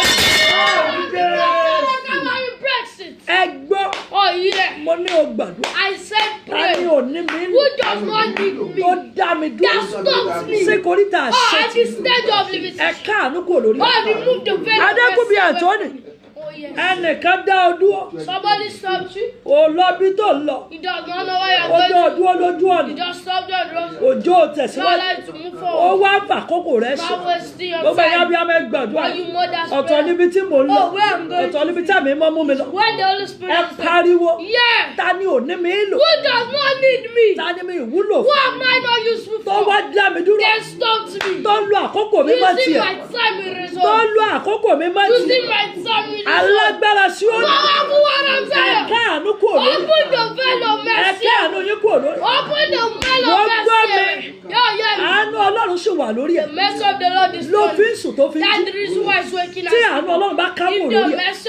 Somebody breaks it. ẹ gbọ́ Oh, yeah. mo ní o gbàdúrà I said ta ni pray. ò ní mi Who lò does not need tó me? dá mi That dúró stops me. sí koríta Oh, at àṣetì the stage of ẹ limitation. káàánú kò lórí Oh, remove the veil of Adékúnmi mercy away Àtọ́nì. from me. Oh, yes. ẹnìkan dá ọ dúró Somebody stopped you. ò lọ bí tó ń lọ He does not know where ó you're dá ọ going to. dúró lójú He ọ̀nà just stopped you on the road. òjò Not tẹ̀síwájú like to move ó forward. wá fàkókò rẹ sí Not wasting your gbogbo ẹ̀yà bí time. a máa gbàdúrà When you mothers ọ̀tọ̀ prayer. níbi tí mò ń lọ Oh, where I'm going ọ̀tọ̀ to níbi tí àmì mọ́ mú mi lọ When the Holy ẹ Spirit is there. pariwo Yeah. ta ni ò ní mi lò Who does not need me? ta ni mi ìwúlò Who fún am I not useful tó wá for? dá mi dúró Then stopped me. tó lo àkókò mi mọ́ Using tiẹ̀ my time in tó result. lo àkókò mi mọ́ tiẹ̀ Using my time in result. alágbára sí ó ní Powerful what I'm ẹ saying. káàánú kò lórí Open the veil of ẹ mercy. káàánú yín kò lórí Open the veil Wọ́n of gbọ́ mercy. mi. Yeah. àánú ọlọ́run sì wà lórí ẹ̀ The mercy of the Lord is ló fi ń strong. sùn tó fi ń That's jí the reason why it's waking tí us. àánú ọlọ́run bá káwò If lórí the ẹ̀ mercy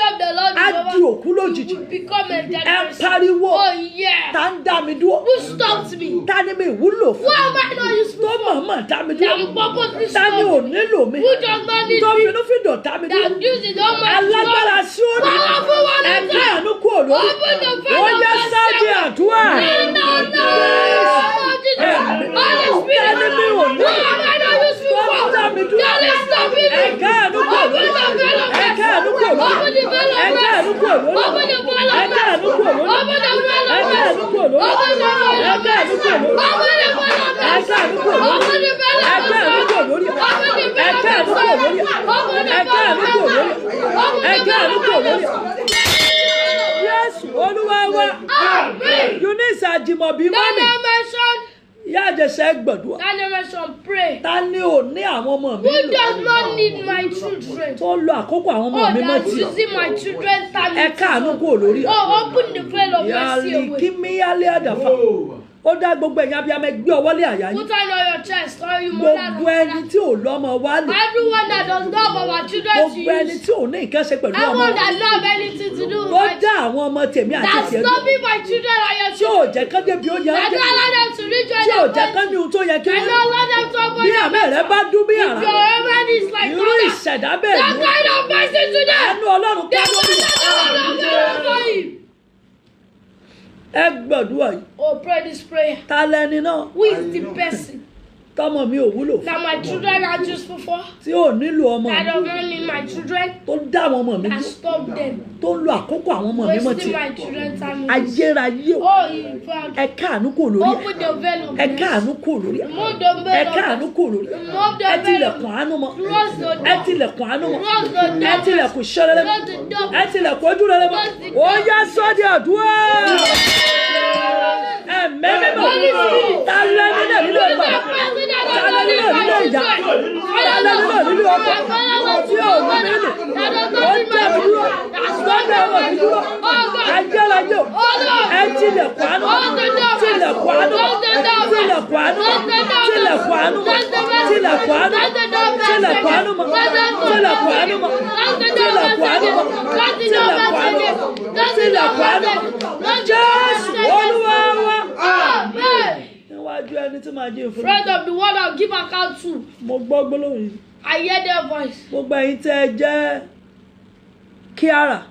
di òkú lójijì. You will become a dead Ẹ person. pariwo. Oh yeah. Ta ń dá mi dúró? Who stopped me? Ta ni mi ìwúlò fún? Why am I not useful Tó for? mọ̀ọ́mọ̀ dá mi That dúró. will purposely Ta ni ò stop me. nílò mi? Who does not need Tó me? finúfíndọ̀ dá mi That dúró. uses all my Alágbára sí òní. Powerful one of Ẹ̀ka them. àánú kúrò lórí. Open the veil Ó of yẹ my sáàdì soul. àdúrà. Holy Spirit. Ẹni mi ò ní. Why am I not useful Tó for? dá mi dúró. That is stopping me. Ẹ̀ka àánú kúrò Open lórí. the veil of my Ẹ̀ka àánú soul. kúrò lórí. Open the veil of Ẹ̀ka my àánú soul. kúrò lórí. Open the veil of Ẹ̀ka my àánú soul. kúrò lórí. Open the veil of Ẹ̀ka my àánú soul. kúrò lórí. Open the veil of Ẹ̀ka my àánú soul. kúrò lórí. Open the veil of my Ẹ̀ka àánú soul. kúrò lórí. Open the veil of Ẹ̀ka my àánú soul. kúrò lórí. Open the veil of Ẹ̀ka my àánú soul. kúrò lórí. Open the Ẹ̀ka veil àánú of kúrò my lórí. soul. Open the Ẹ̀ka veil àánú of kúrò my lórí. soul. Jésù Olúwa wa. Amen. Eunice Ajimobi mọ́mì. Daniel mentioned, Ìyá Àjẹsẹ́ gbọ̀dúrà. Daniel mentioned pray. Ta ni ò ní àwọn ọmọ mi Who lò? does not need my children? Tó lo àkókò àwọn ọmọ Oh, mi mọ́ that's tí. using my children's time. Ẹ̀ka àánú kúrò lórí. Oh, open the veil of mercy Yàlì away. kí mi yálé àdàfà. Ó dá gbogbo ẹ̀yin abiyamọ ẹgbẹ́ ọwọ́ lé àyà yín. Put hand on your chest, or you mother and Gbogbo ẹni father. tí ò lọ́mọ wá lè. Everyone that does not have our children to Gbogbo ẹni use. tí ò ní nǹkan ṣe pẹ̀lú ọmọ. Everyone that don't have anything to do with Tó my dá àwọn ọmọ tèmi àti that's tiẹ̀ lọ. stopping my children and your Tí ò children. jẹ́ kán débi ó yẹ I ẹ́ don't dé. allow them to reach Tí ò your jẹ́ kán ní ohun tó yẹ kí I wọ́n. don't allow them to open Bí their àmì rẹ bá dún bí If àrá. your heaven is like Irú thunder, ìṣẹ̀dá bẹ́ẹ̀ that ni. kind of mercy to them. Àánú Ọlọ́run ká lórí. Ẹ gbàdúrà yìí. Oh, pray this prayer. Ta lẹni náà? Who is the person Tọ́mọ mi ò wúlò fún. that my children are useful for? Tí ò nílò ọmọ I mi. don't really need my children. Tó dá àwọn ọmọ mi I dúró. stop them. Tó ń lo àkókò àwọn ọmọ mi mọ́ Wasting tí. my children's time. Ayérayé o. Oh, you found. Ẹ káàánú kúrò lórí ẹ̀. Open the veil of Ẹ mercy. káàánú kúrò lórí ẹ̀. Remove the Ẹ veil káàánú of kúrò lórí ẹ̀. Remove the Ẹ veil tilẹ̀kùn of àánú mọ́. Close the Ẹ door. tilẹ̀kùn àánú mọ́. Close the door. Ẹ tilẹ̀kùn ṣẹlẹ̀ mọ́. Close the door. Ẹ tilẹ̀kùn ojú rere mọ́. Ó yá sọ́dí àdúrà. Ẹ̀mẹ́ mímọ́. Ta lẹ́ni náà nílò ìgbà? Ta lẹ́ni náà nílò ìjà? Ta lẹ́ni náà nílò ọkọ̀? Tí ò ní mílì. Ó jẹ́ mi dúró. Sọ́dọ̀ ọmọ mi dúró. Ajẹ́rajẹ́ o. Ẹ tilẹ̀kùn àánú. Tilẹ̀kùn àánú. Tilẹ̀kùn àánú. Tilẹ̀kùn àánú. Tilẹ̀kùn àánú. Tilẹ̀kùn àánú mọ́. Tilẹ̀kùn àánú mọ́. Tilẹ̀kùn àánú mọ́. Tilẹ̀kùn àánú mọ́. Tilẹ̀kùn àánú mọ́. Jésù Olúwa wa. Amen. Níwájú ẹni tí màá jí ìfún. Friend of the one I'll give account to. Mo gbọ́ gbólóhùn yìí. I hear their voice. Gbogbo ẹ̀yin tẹ́ ẹ jẹ́ kíára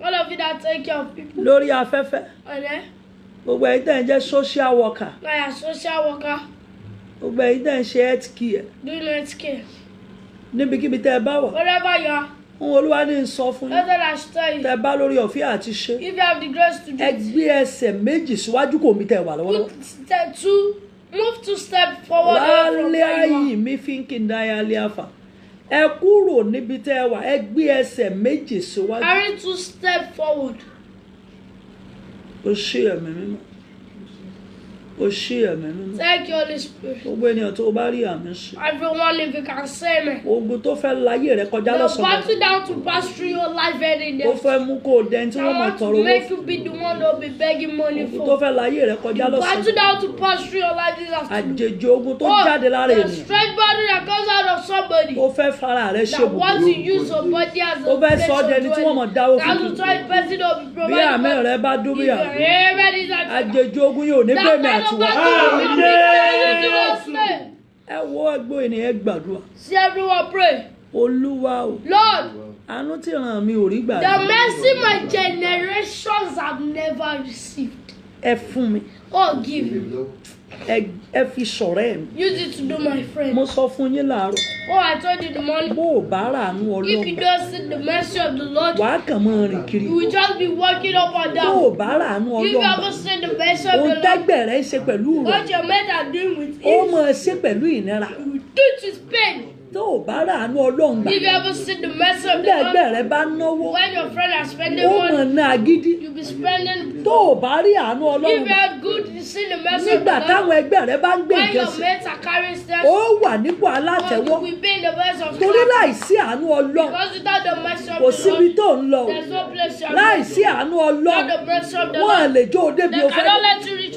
All of you that take care of people. lórí afẹ́fẹ́. And then, Gbogbo ẹ̀yin tẹ́ ẹ jẹ́ social worker. like a social worker, Gbogbo ẹ̀yin tẹ́ ẹ ṣe health care. doing health care. Níbikíbi tẹ́ ẹ bá wà. Wherever you are, Ohun Olúwa ní sọ fún that's yín. what I should tell you. Tẹ́ ẹ bá lórí ọ̀fẹ́ àti ṣe. If you have the grace to do Ẹ it, gbé ẹsẹ̀ méjì síwájú kò mí tẹ́ ẹ wà lọ́wọ́lọ́wọ́. move two steps forward away from Lálẹ́ where you are. ayé mi fi ń kí n dá yálé àfà. Ẹ kúrò níbi tẹ́ ẹ wà. Ẹ gbé ẹsẹ̀ méjì síwájú. Carry 2 steps forward. O ṣé ẹ̀mí mímọ́. O ṣé ẹ̀mí mímọ́. Thank you, Holy Spirit. Gbogbo ènìyàn tó o bá rí àmì ṣe. Everyone, if you can say me. Ogun tó fẹ́ láyé rẹ kọjá The lọ́sàn-án. battle down to pass through your life every Ó day. fẹ́ mú kó o dẹni tí I wọ́n mọ̀ want tọrọ to owó make fún. you be the one that will be begging money Ogun tó for. fẹ́ láyé rẹ kọjá The battle lọ́sàn-án. down to pass through your life this afternoon. Àjèjì ogun tó jáde lára the ènìyàn. strange body that comes out of somebody Ó fẹ́ fara rẹ ṣe that wants to use your body as a Ó fẹ́ sọ ọ́ dẹni tí wọ́n mọ̀ dáwó That's fún. the type person that will be Bí providing. àmì rẹ bá dún bí àmì. Àjèjì ogun yóò ní That bẹ́ẹ̀mí kind àti of wá. battle will be Ẹ wo ẹgbẹ́ ènìyàn gbàdúrà. See everyone pray. Olúwa o. Lord, Àánú tí ràn mí ò rí gbà. the mercy my generations have never received. Ẹ fún mi. Oh, give me. Ẹ fi ṣọ̀rẹ́ mi. Use it to do my friend. Mo sọ fún yín láàárọ̀. Oh, I told you the morning. Bó o bá ràánú If you Ọlọ́run. don't see the mercy of the Lord, Wàá kàn máa rìn kiri. you will just be walking up and Bó o down. bá ràánú If you Ọlọ́run. haven't seen the mercy of Ohun the Lord, tẹ́gbẹ̀rẹ́ ń ṣe pẹ̀lú rẹ̀. what your men are doing with Ó it, máa ṣe pẹ̀lú ìnira. you will do it with pain. Tó o bá ràánú Ọlọ́run gbà. If you haven't seen the mercy of the Bí ẹgbẹ́ Lord, rẹ bá náwó. when your friend is spending Ó máa money, ná agídí. you'll be spending. Tó o bá rí àánú Ọlọ́run If you gbà. are good, you see the mercy of Nígbà the Lord. táwọn ẹgbẹ́ rẹ bá ń gbé When nǹkan your sí. mates are carrying stairs, Ó wà nípò you alátẹ̀wọ́. will be in the best of Torí class. láìsí àánú Ọlọ́run. Because without the mercy of Kò the síbi Lord, tó ń lọ. there's no place you are Láìsí àánú Without Ọlọ́run. the mercy of the Wọ́n Lord, lè jó o débi they o fẹ́. cannot let you reach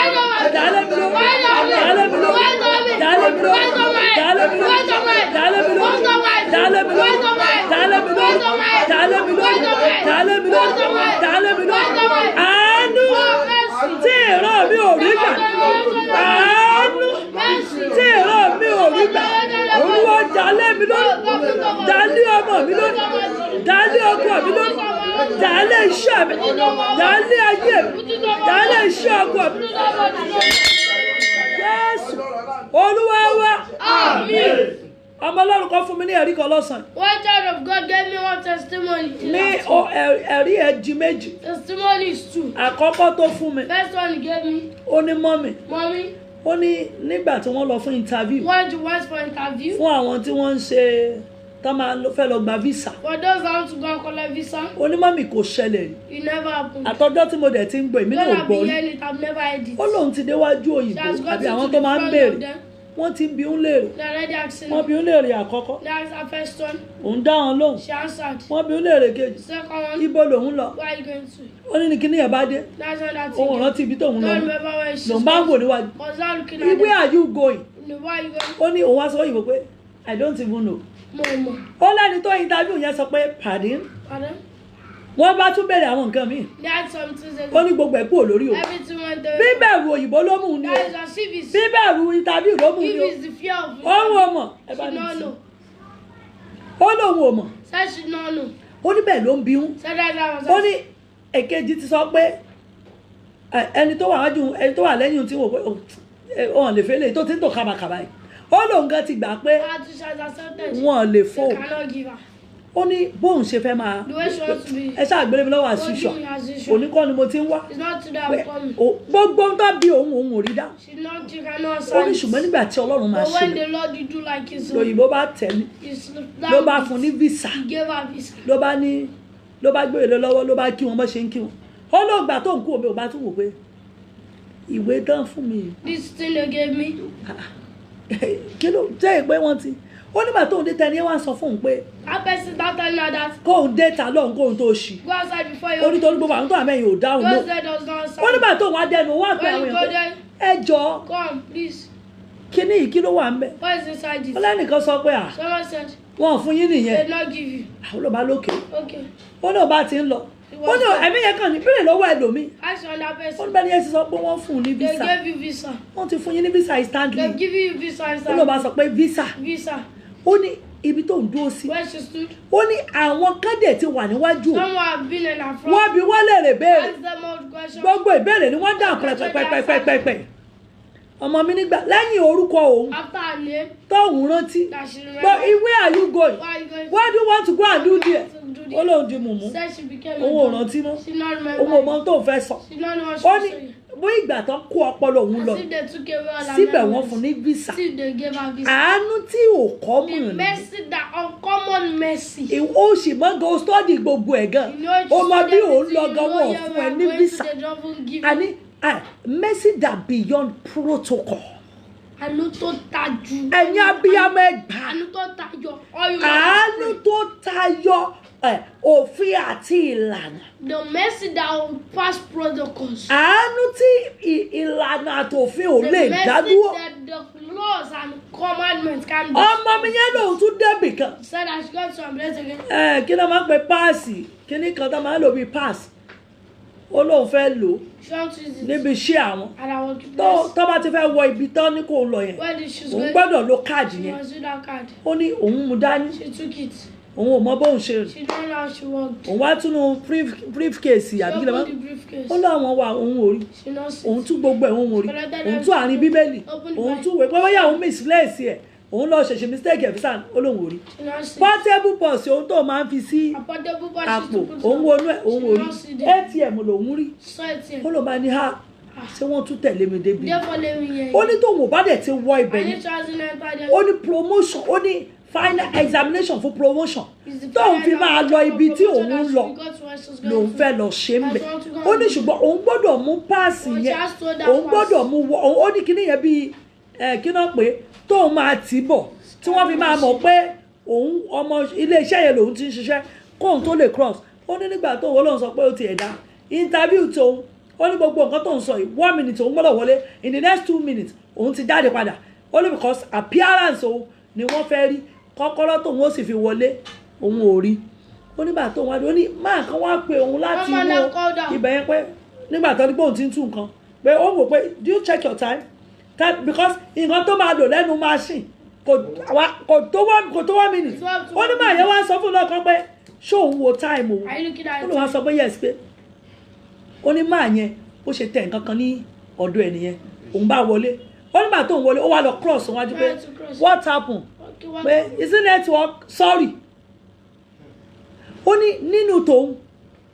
dálé mi lórí, dálé mi lórí, dálé mi lórí, dálé mi lórí, dálé mi lórí, dálé mi lórí, dálé mi lórí, dálé mi lórí, dálé mi lórí, dálé mi lórí. Àánú tí ìran mi ò rí gbà, àánú tí ìran mi ò rí gbà, Olúwa dálé mi lórí, dálé ọmọ mi lórí, dálé ọkọ mi lórí, dálé iṣẹ́ mi, dálé ayé mi, dálé iṣẹ́ ọkọ mi. Jésù Olúwa wa. Amen. Ọmọ Ọlọ́run kan fún mi ní ẹ̀rí kan lọ́sàn-án. One child of God gave me one testimony. Ní ẹ̀rí ẹ̀ di méjì. Testimony is two. Àkọ́kọ́ tó fún mi. First one he gave me. Ó ní mọ́mì. Mommy. Ó ní nígbà tí wọ́n lọ fún interview. Went to West for interview. Fún àwọn tí wọ́n ń ṣe tó máa fẹ́ lọ gba visa. For those that want to go and collect visa. Ó ní mọ́mì kò ṣẹlẹ̀ rí. It never happened. Àtọ́jọ́ tí mo dẹ̀ ti ń gbọ́ èmi náà ò gbọ́ rí. I've never heard it. Ó lóun ti déwájú òyìnbó àbí àwọn tó máa ń béèrè. Wọ́n ti ń bi ń léèrè. They already asked him. Wọ́n bi ń léèrè àkọ́kọ́. That's our first one. Òun dá wọn lóhùn. She answered. Wọ́n bi ń léèrè kejì. Second one. Ibo lòun lọ. Where are you going to? Ó ní kíní ẹ̀ bá dé. That's when that Òun rántí ibi tóun lọ. Don't remember where she Lòun bá ń wò níwájú. was not looking at Where are you going? Where are you going? Ó ní òun wá sọ òyìnbó pé I don't even know. Mama. Ó lẹ́ni tó interview yẹn sọ pé pardon. Pardon? Wọ́n bá tún bẹ̀rẹ̀ àwọn nǹkan míì. They had something to Ó ní gbogbo ẹ̀ kúrò lórí o. everything went there. Bíbẹ̀rù òyìnbó ló mú un ní o. That is as if it's, Bíbẹ̀rù interview ló mú un ní o. if it's the fear of it. Ó ń wo mọ̀. Ẹ bá She mi not sọ. know. Ó lóun ò mọ̀. Said she not know. Ó ní bẹ́ẹ̀ ló ń bí un. Said that was Ó ní èkejì ti sọ pé ẹni tó wà wájú ẹni tó wà lẹ́yìn tí wò pé ọ̀hún lè fẹ́ lè tó ti ń tò kábàkàbà yìí. Ó lóun gan ti gbà pé her teacher has accepted. wọ́n lè fò. They cannot give her. Ó ní bóun ṣe fẹ́ máa The way she wants to be. ẹ ṣáà gbélé mi lọ́wọ́ Don't àṣìṣọ́ give me as usual. òní kọ́ ni mo ti ń wá It's not today pé I'm coming. gbogbo ń tó bí òun ò rí dá. She not, you cannot Ó ní sign. ṣùgbọ́n nígbà tí Ọlọ́run máa But ṣe when the Lord you do like his own, lòyìnbó bá tẹ̀lé it's ló bá fún ní visa he gave her visa. ló bá gbé èlé lọ́wọ́ ló bá kí wọn bó ṣe ń kí wọn. Ó lóun gbà tó ń kú òbí ò bá tún wò pé ìwé dán fún mi This thing they gave me, kí ló jẹ́ ìpé wọn ti. Ó nígbà tóun dé tẹni ẹ wá sọ fún òun pé that person that telling her that kóun dé ta lọ́hùn kóun tó ṣì. go outside before Ó ní you torí gbogbo àwọn tó wà mẹ́yìn ò dáhùn those ló. that does not Ó sign. nígbà tóun wá dẹnu wá pé When àwọn you èèyàn go pé there, ẹ jọ come please. kíní yìí kí ló wà ń bẹ̀. What is inside this? Ó lẹ́nìkan sọ pé à Someone said wọn ò fún yín they nìyẹn not give you. àwọn ló bá lókè. Okay. Ó náà bá ti ń lọ. Ó ní ẹ̀mí yẹn kàn ní bílẹ̀ lọ́wọ́ ẹlòmíì. Ask another Ó person. ní bẹ́ẹ̀ ni ẹ ti sọ pé wọ́n fún un ní They visa. gave you visa. Wọ́n ti fún yín ní visa instantly. They give you visa Ó ló bá inside. sọ pé visa. Visa. Ó ní ibi tó ń dúró sí. Where she stood. Ó ní àwọn kádẹ̀ ti wà níwájú. Someone have been in her front. Wọ́n bi wọ́n léèrè béèrè. Ask them all questions. Gbogbo ìbéèrè ni wọ́n dáhùn pẹ́pẹ́pẹ́pẹ́pẹ́. Ọmọ mi nígbà lẹ́yìn orúkọ òun After her name, tóun rántí. that she But remembered. where are you going? Why are you going What do you want to go and do there? to do Ó this? lóun di mùmú. Said she became Òun ò a rántí mọ́. She not Òun ò remember. mọ tó fẹ́ sọ. She not know what she Ó was ní saying. bó ìgbà tó kó ọpọlọ òun lọ As if they took away all her síbẹ̀ wọ́n memories. fún ní visa Still they gave her visa. àánú tí ò kọ́ The mọ̀ ní mercy, that uncommon mercy. ó sì mọ́ gan study gbogbo ẹ̀ gan You know, ó mọ bí so òun lọ everything gan you wọ́n know, fún you ẹ are ní going visa to the double give àní you. mercy that beyond protocol Àánú tó tayọ. ẹ̀yin abiyamọ ẹgbàá Àánú tó tayọ. All you àánú have to tó tayọ òfin àti ìlànà pray. The mercy that will pass protocols. àánú tí ìlànà àtòfin ò The lè mercy dádúró that the laws and commandments can be. ọmọ mi yẹn lòun tún débì kan Said I should go to some place again. kí ló máa ń pe páàsì kíní kan tó máa ń lò bíi páàsì ó lóun fẹ́ lò ó She wants to use it. níbi iṣẹ́ àwọn And I want to tó bá ti fẹ́ wọ ibi tán ní kò lọ yẹn Where did she òun go? gbọ́dọ̀ lo káàdì She yẹn must do that card. ó ní òun mú dání She took it. òun ò mọ bóun ṣe rìn She don't know how she walked. òun wá túnú briefcase She àbí kí ló máa opened the briefcase. ó láwọn wà òun ò rí She knows òun it. tún gbogbo ẹ̀ òun ò rí òun tún àárín bíbélì òun tún wẹ̀ pé bóyá òun misplace ẹ̀ òun lọ ṣẹ̀ṣẹ̀ mistake ẹ̀ fi sàn ó lóun ò rí She knows it. portable purse òun tó máa ń fi sí A portable box àpò to put òun on. wọnú ẹ̀ òun ò rí She knows it. atm lòun rí Saw it here. ó ló máa ní ha ṣé wọ́n tún tẹ̀lé mi débi Therefore, let me hear ó you. ní tóun ò bá dẹ̀ ti wọ ibẹ̀ I yẹn need to enter there. ó ní promotion ó ní final examination fún promotion It's the tóun fi final máa lọ exam ibi for tí promotion òun that lọ she got to where she's going lòun to. fẹ́ lọ ṣe ń bẹ̀ I want to go ó ní and ṣùgbọ́n òun gbọ́dọ̀ mú páàsì But she yẹn has to that òun pass. gbọ́dọ̀ mú wọ ó ní kíní yẹn bíi kí náà pé tóun máa tì í bọ̀ tí wọ́n fi máa mọ̀ pé òun ọmọ iléeṣẹ́ yẹn lòun ti ń ṣiṣẹ́ kóun tó lè cross ó ní nígbà tóun ó lóun sọ pé ó ti ẹ̀dá interview tóun ó ní gbogbo nǹkan tóun sọ yìí 1 minute òun gbọ́dọ̀ wọlé in the next 2 minutes òun ti jáde padà ó ní because appearance òun ni wọ́n fẹ́ rí kọ́kọ́rọ́ tóun ó sì fi wọlé òun ò rí ó nígbà tóun wá dé ó ní máa kan wá pe òun láti Mama inú now call down. ibẹ̀ yẹn pé nígbà tó ní pé òun ti ń tú nǹkan pé ó wò pé do you check your time because nǹkan tó máa lò lẹ́nu machine kò tó 1 minute ó ní máa yẹ wá sọ fún lọ́kàn pé ṣé òun wo time òun Are you looking at ó it? ní wá sọ pé yes pé ó ní máa yẹn ó ṣe tẹ̀ nǹkan kan ní ọ̀dọ̀ ẹ̀ nìyẹn òun bá wọlé ó nígbà tó ń wọlé ó wá lọ cross wájú pé Try to cross. what happened Okay, what? pé is it network sorry ó ní nínú tòun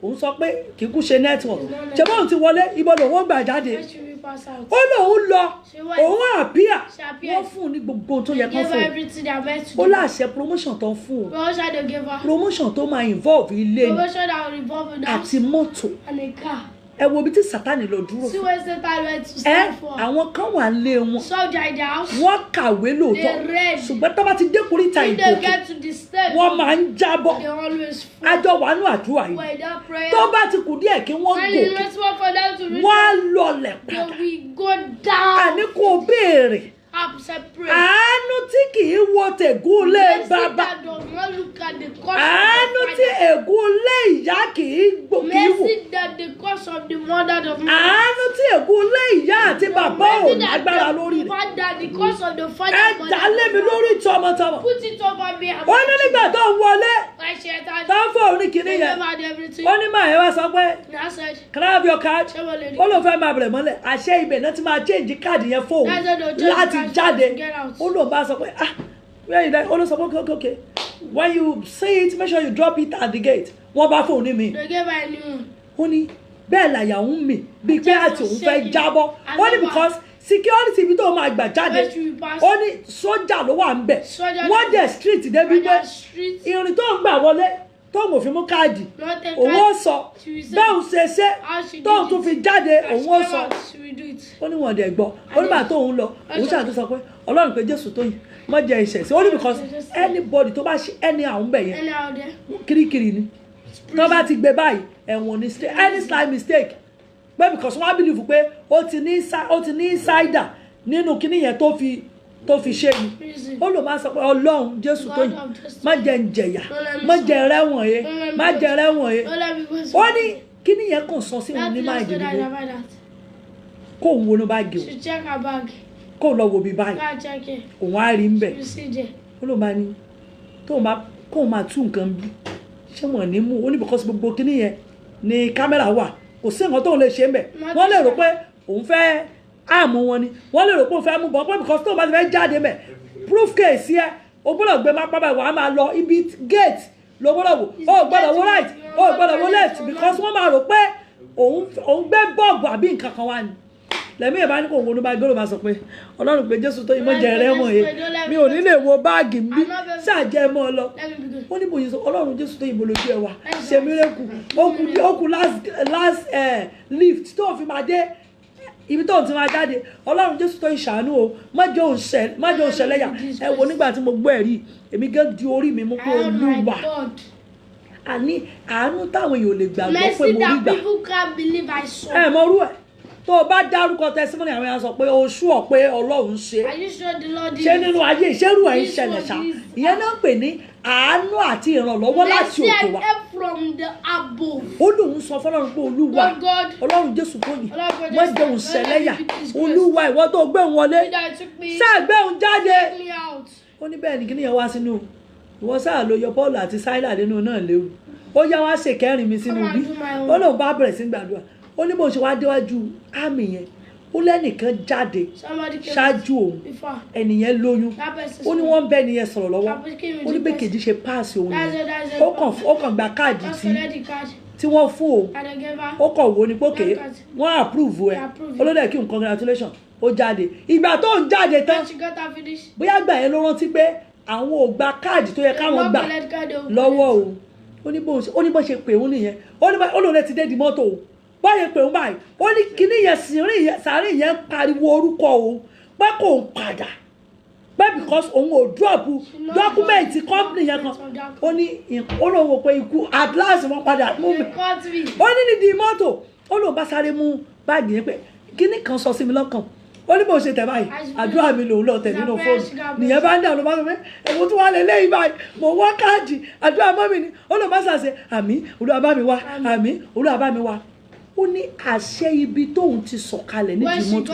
òun sọ pé kì í kú ṣe network ṣe bóun ti wọlé ibo lòun ó gbà jáde Where should we pass out? ó lòun lọ She went. òun àpíà She appeared. wọ́n fún un ní gbogbo ohun tó yẹ kán Give fún her un everything they are meant to ó give. láṣẹ promotion tó ń fún un But what should they give her? promotion tó máa involve ilé ni Promotion that will revolve in house àti mọ́tò and a car. ẹ wo ibi tí Sátánì lọ dúró See where Satan went to ẹ stand for. àwọn kan wà lé wọn Soldier in the house. wọ́n kàwé lóòótọ́ They read. ṣùgbọ́n tó bá ti dé kórìíta If they ìgòkè get to the stage, wọ́n máa ń jábọ́ they always fall. àjọ wàánú àdúrà yìí When that prayer, tó bá ti kù díẹ̀ kí wọ́n and it's gòkè not small for them to reach, wọ́n á lọlẹ̀ they padà will go down. àní kò béèrè Up separate. àánú tí kì í wo tègún lé Mercy bàbá that does not look at the cause àánú of tí the father. ègún lé ìyá kì í wò Mercy that the cause of the mother does not. àánú tí ègún lé ìyá àti bàbá ò Mercy lágbára that lórí the rẹ̀ father, the cause of the father. ẹ does dá not. lé mi lórí tọmọtọmọ Put it over me. and ó ní nígbà tó ń wọlé I shared that. tó ń fọ orí kìíní They yẹn never had everything. ó ní máa yẹn wá sọ pé And I said, can I have your card "Ṣé mo lè rí?" ó lóun fẹ́ máa bẹ̀rẹ̀ mọ́lẹ̀ àṣẹ ibẹ̀ náà ti máa change káàdì yẹn fóun That's why they'll change láti the card jáde to get out. ó lóun bá sọ pé ah where you like ó ló sọ pé okay when you see it make sure you drop it at the gate wọ́n bá fóun ní mi They gave her a new one. ó ní bẹ́ẹ̀ làyà òun mì bíi pé àti òun fẹ́ shaking. jábọ́ ó ní because security ibi tó máa gbà jáde Where should we pass? ó ní sójà ló wà ń bẹ̀ Sójà wọ́n dẹ̀ street débi On pé the street, ìrìn tó ń gbà wọlé tóun ò fi mú káàdì not a òun ó card. sọ She will say bẹ́ẹ̀ ṣe ṣe how she tóun did tún it. fi jáde And òun ó she sọ never- she will do it. ó ní wọn dẹ̀ gbọ́ ó nígbà tóun lọ òun ṣàtúnṣe sọ pé ọlọ́run pé jésù tó yìn mọ́ jẹ ìṣẹ̀sí ó ní because anybody tó bá ṣe ẹni àwọn bẹ̀ yẹn Anyhow there. kirikiri ni tó bá ti gbé báyìí ẹ̀wọ̀n ni any slight mistake pé because wọ́n á believe pé ó ti ní insider nínú kíní yẹn tó fi ṣe ni Prison. ó lò máa sọ pé ọlọ́run jésù tó yìn God of justice. má jẹ ń jẹ̀yà má jẹ rẹ́wọ̀n yé má jẹ rẹ́wọ̀n yé Don't let me go. ó ní kíní yẹn kàn sọ sí òun That ní last máìdì day that I nílé never that. kó òun wọnú báàgì She check her bag. kó lọ wo bí báyìí Go and check it. òun á rí ń bẹ̀ You see there. ó ló máa ní kóun máa tú nǹkan bí ṣé wọn ní mú ó ní because gbogbo kíní yẹn ni kámẹ́rà wà kò sí nǹkan tóun lè ṣe ń bẹ̀ wọ́n lè rò pé òun fẹ́ àmú wọn ni wọ́n lè rò pé òun fẹ́ mú bọ́ pé because tóun bá ti fẹ́ jáde mẹ́ proof case yẹ o gbọ́dọ̀ gbé má pápá ìwà á máa lọ ibi gate ló gbọ́dọ̀ wò ó gbọ́dọ̀ wo right ó gbọ́dọ̀ wo left because wọ́n máa rò pé òun gbé bọ́ọ̀bù àbí nǹkan kan wá ni lẹ́mí ẹ̀ bá ní kò wọnú báàgì ó ló máa sọ pé ọlọ́run pé Jésù tó yìí mọ́ jẹ rẹ́ mọ̀ yẹn mi ò ní lè wo báàgì mi ṣáàjẹ́ mọ́ ọ lọ ó ní bòye sọ ọlọ́run Jésù tó yìí bolójú ẹ wà ṣe mírèkù ó kù last lift tó fi máa dé ibi tó ti máa jáde ọlọ́run Jésù tó ìṣàánú o má jẹ́ òun ṣẹlẹ́yà ẹ wo nígbà tí mo gbọ́ ẹ̀rí èmi gẹ́ di orí mi mú pé Olúwa àní àánú táwọn èèyàn lè gbàgbọ́ pé mo rí gbà ẹ mọ orú ẹ tó o bá dárúkọ testimony àwọn èèyàn sọ pé o ṣú ọ pé Ọlọ́run ṣe nínú ayé ìṣerú ẹ̀ ń ṣẹlẹ̀ ṣá ìyẹn náà ń pè ní àánú àti ìrànlọ́wọ́ láti òkè wá ó lóun sọ fọ́lọ́run pé Olúwa Ọlọ́run Jésù tó yìí wọ́n jẹ́ òun ṣẹlẹ́yà Olúwa ìwọ tó gbé òun wọlé sáà gbé òun jáde ó ní bẹ́ẹ̀ ni kí nìyẹn wá sínú ìwọ sáà ló yọ Paul àti Sílà nínú náà léwu ó yá wá ṣe kẹrin mi sínú bí ó lóun bá bẹ̀rẹ̀ sí gbàdúrà ó ní bó ṣe wá déwájú àmì yẹn ó lẹ́nìkan jáde ṣáájú òun ẹnìyẹn lóyún ó ní wọ́n ń bẹ́ ẹnìyẹn sọ̀rọ̀ lọ́wọ́ ó ní bẹ́ẹ̀ kejì ṣe páàsì òun yẹn ó kàn gba káàdì tí wọ́n fún òun ó kàn wò ní pókè wọ́n approve ẹ̀ olódẹ̀ kí n congratulation ó jáde ìgbà tó ń jáde tán bóyá gbà yẹn ló rántí pé àwọn ò gba káàdì tó yẹ káwọn gbà lọ́wọ́ òun ó ní bó ṣe pè òun nìyẹn ó lòun ti dé di mọ́tò òun báyẹn pè òun báyìí ó ní kíní yẹn sàárè yẹn pariwo orúkọ òun pé kò ń padà pé because òun ò drop dọ́kúmẹ̀ntì company yẹn kan ó ní ó lòun wò pé ikú at last wọ́n padà mú mi ó ní nídìí mọ́tò ó lòun bá sáré mú báàgì yẹn pé kíní kan sọ sí mi lọ́kàn ó ní bó ṣe tẹ̀ báyìí àdúrà mi lòun lọ tẹ̀ nínú fóònù nìyẹn bá ń dà ló bá sọ pé èwo tí wàá lè léyìí báyìí mo wá káàdì àdúrà mọ́ mi ni ó lọ bá ṣàṣe àmì Olúwa bá mi wá àmì Olúwa bá mi wá ó ní àṣẹ ibi tóun ti sọ̀kalẹ̀ nídìí mọ́tò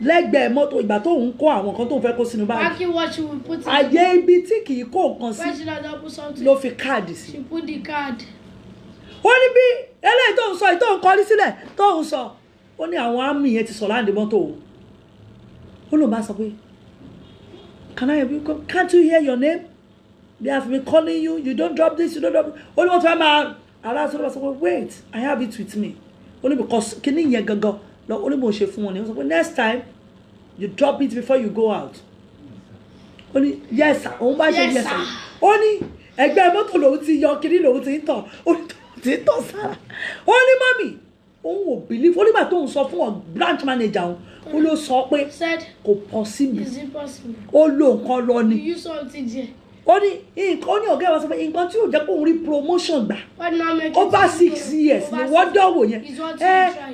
lẹ́gbẹ̀ẹ́ mọ́tò ìgbà tóun kó àwọn kan tóun fẹ́ kó sínú báàgì àyè ibi tí kì í kó nǹkan sí ló fi káàdì sí ó ní bí eléyìí tóun sọ ìtóun kọrí sílẹ̀ tóun sọ ó ní àwọn àmì yẹn ti sọ láǹdí mọ́tò ó lóun bá sọ pé can't you hear your name they have been calling you don't drop this you don't drop it ó ní wọ́n ti fẹ́ máa aláṣọ ló bá sọ pé wait I have it with me ó ní because kíní yẹn gangan lọ ó ní mo ṣe fún wọn ni wọ́n sọ pé next time you drop it before you go out ó ní yes sir òun bá ṣe yes sir ó ní ẹgbẹ́ mọ́tò lòun ti yọ kíní lòun ti ń tọ̀ ó ní ti ń tọ̀ sára ó ní mọ́mì òun ò believe ó nígbà tóun sọ fún ọ branch manager òun ó ló sọ pé kò possible ó lo nǹkan lọ ni ó ní ọ̀gá ìwà sọ pé nǹkan tí ò jẹ́ kó ń rí promotion gbà over 6 years ni wọ́n dánwò yẹn